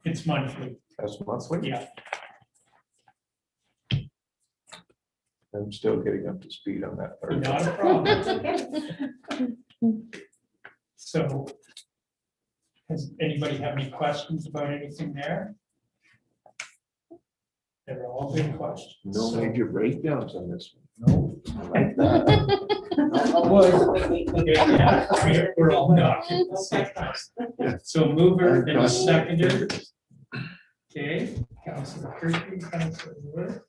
Speaker 2: it's monthly,
Speaker 5: That's monthly.
Speaker 2: yeah.
Speaker 5: I'm still getting up to speed on that part.
Speaker 2: Not a problem.
Speaker 8: That's okay.
Speaker 2: So does anybody have any questions about anything there? They're all good questions.
Speaker 5: No
Speaker 2: So-
Speaker 5: major breakdowns on this one.
Speaker 2: No.
Speaker 5: I like that.
Speaker 2: Yeah, we're all not. So mover and a seconder. Okay, Councilor Kirkby, Councilor Wood.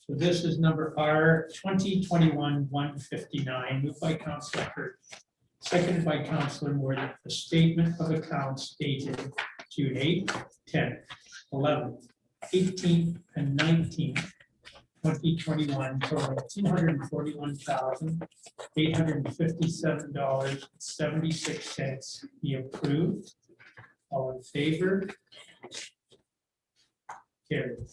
Speaker 2: So this is number R 2021-159, moved by Councilor Kirkby, seconded by Councilor Ward, the statement of accounts dated June 8th, 10th, 11th, 18th, and 19th, 2021, totaling $241,857.76 be approved. All in favor? Carried.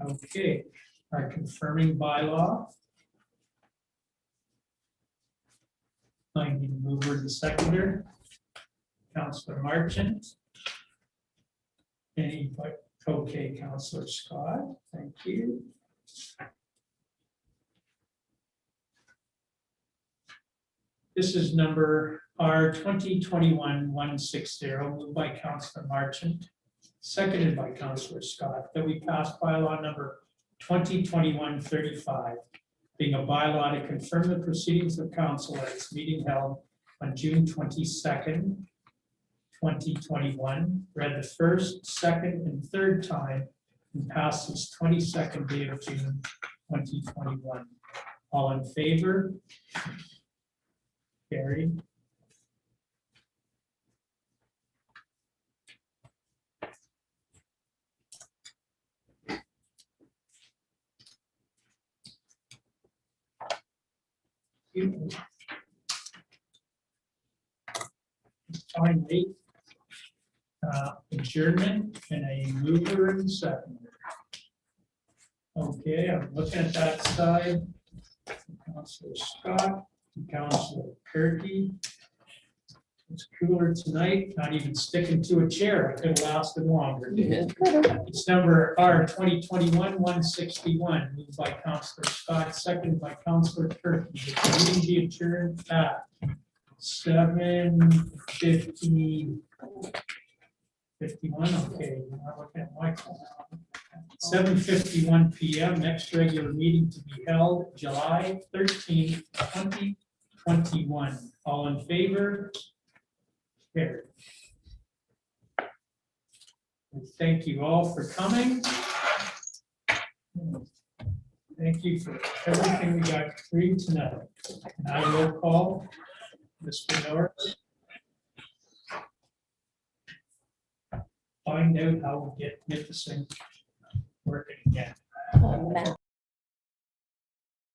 Speaker 2: Okay, our confirming bylaw. Finding mover and seconder. Counselor Marchant. Anybody, okay, Counselor Scott, thank you. This is number R 2021-160, moved by Counselor Marchant, seconded by Counselor Scott, that we pass bylaw number 2021-35, being a bylaw to confirm the proceedings of council at its meeting held on June 22nd, 2021, read the first, second, and third time, and passed its 22nd day of June 2021. All in favor? Carried. Finally, adjournment and a mover and seconder. Okay, I'm looking at that side. Councilor Scott, Councilor Kirky. It's cooler tonight, not even sticking to a chair. I could have lasted longer. It's number R 2021-161, moved by Councilor Scott, seconded by Councilor Kirky. The meeting be adjourned at 7:51, okay, I'm not looking at my phone. 7:51 PM, next regular meeting to be held July 13th, 2021. All in favor? Carried. And thank you all for coming. Thank you for everything we got through tonight. And I will call Mr. Norris. Find out how we get this thing working again.
Speaker 4: Oh, Matt.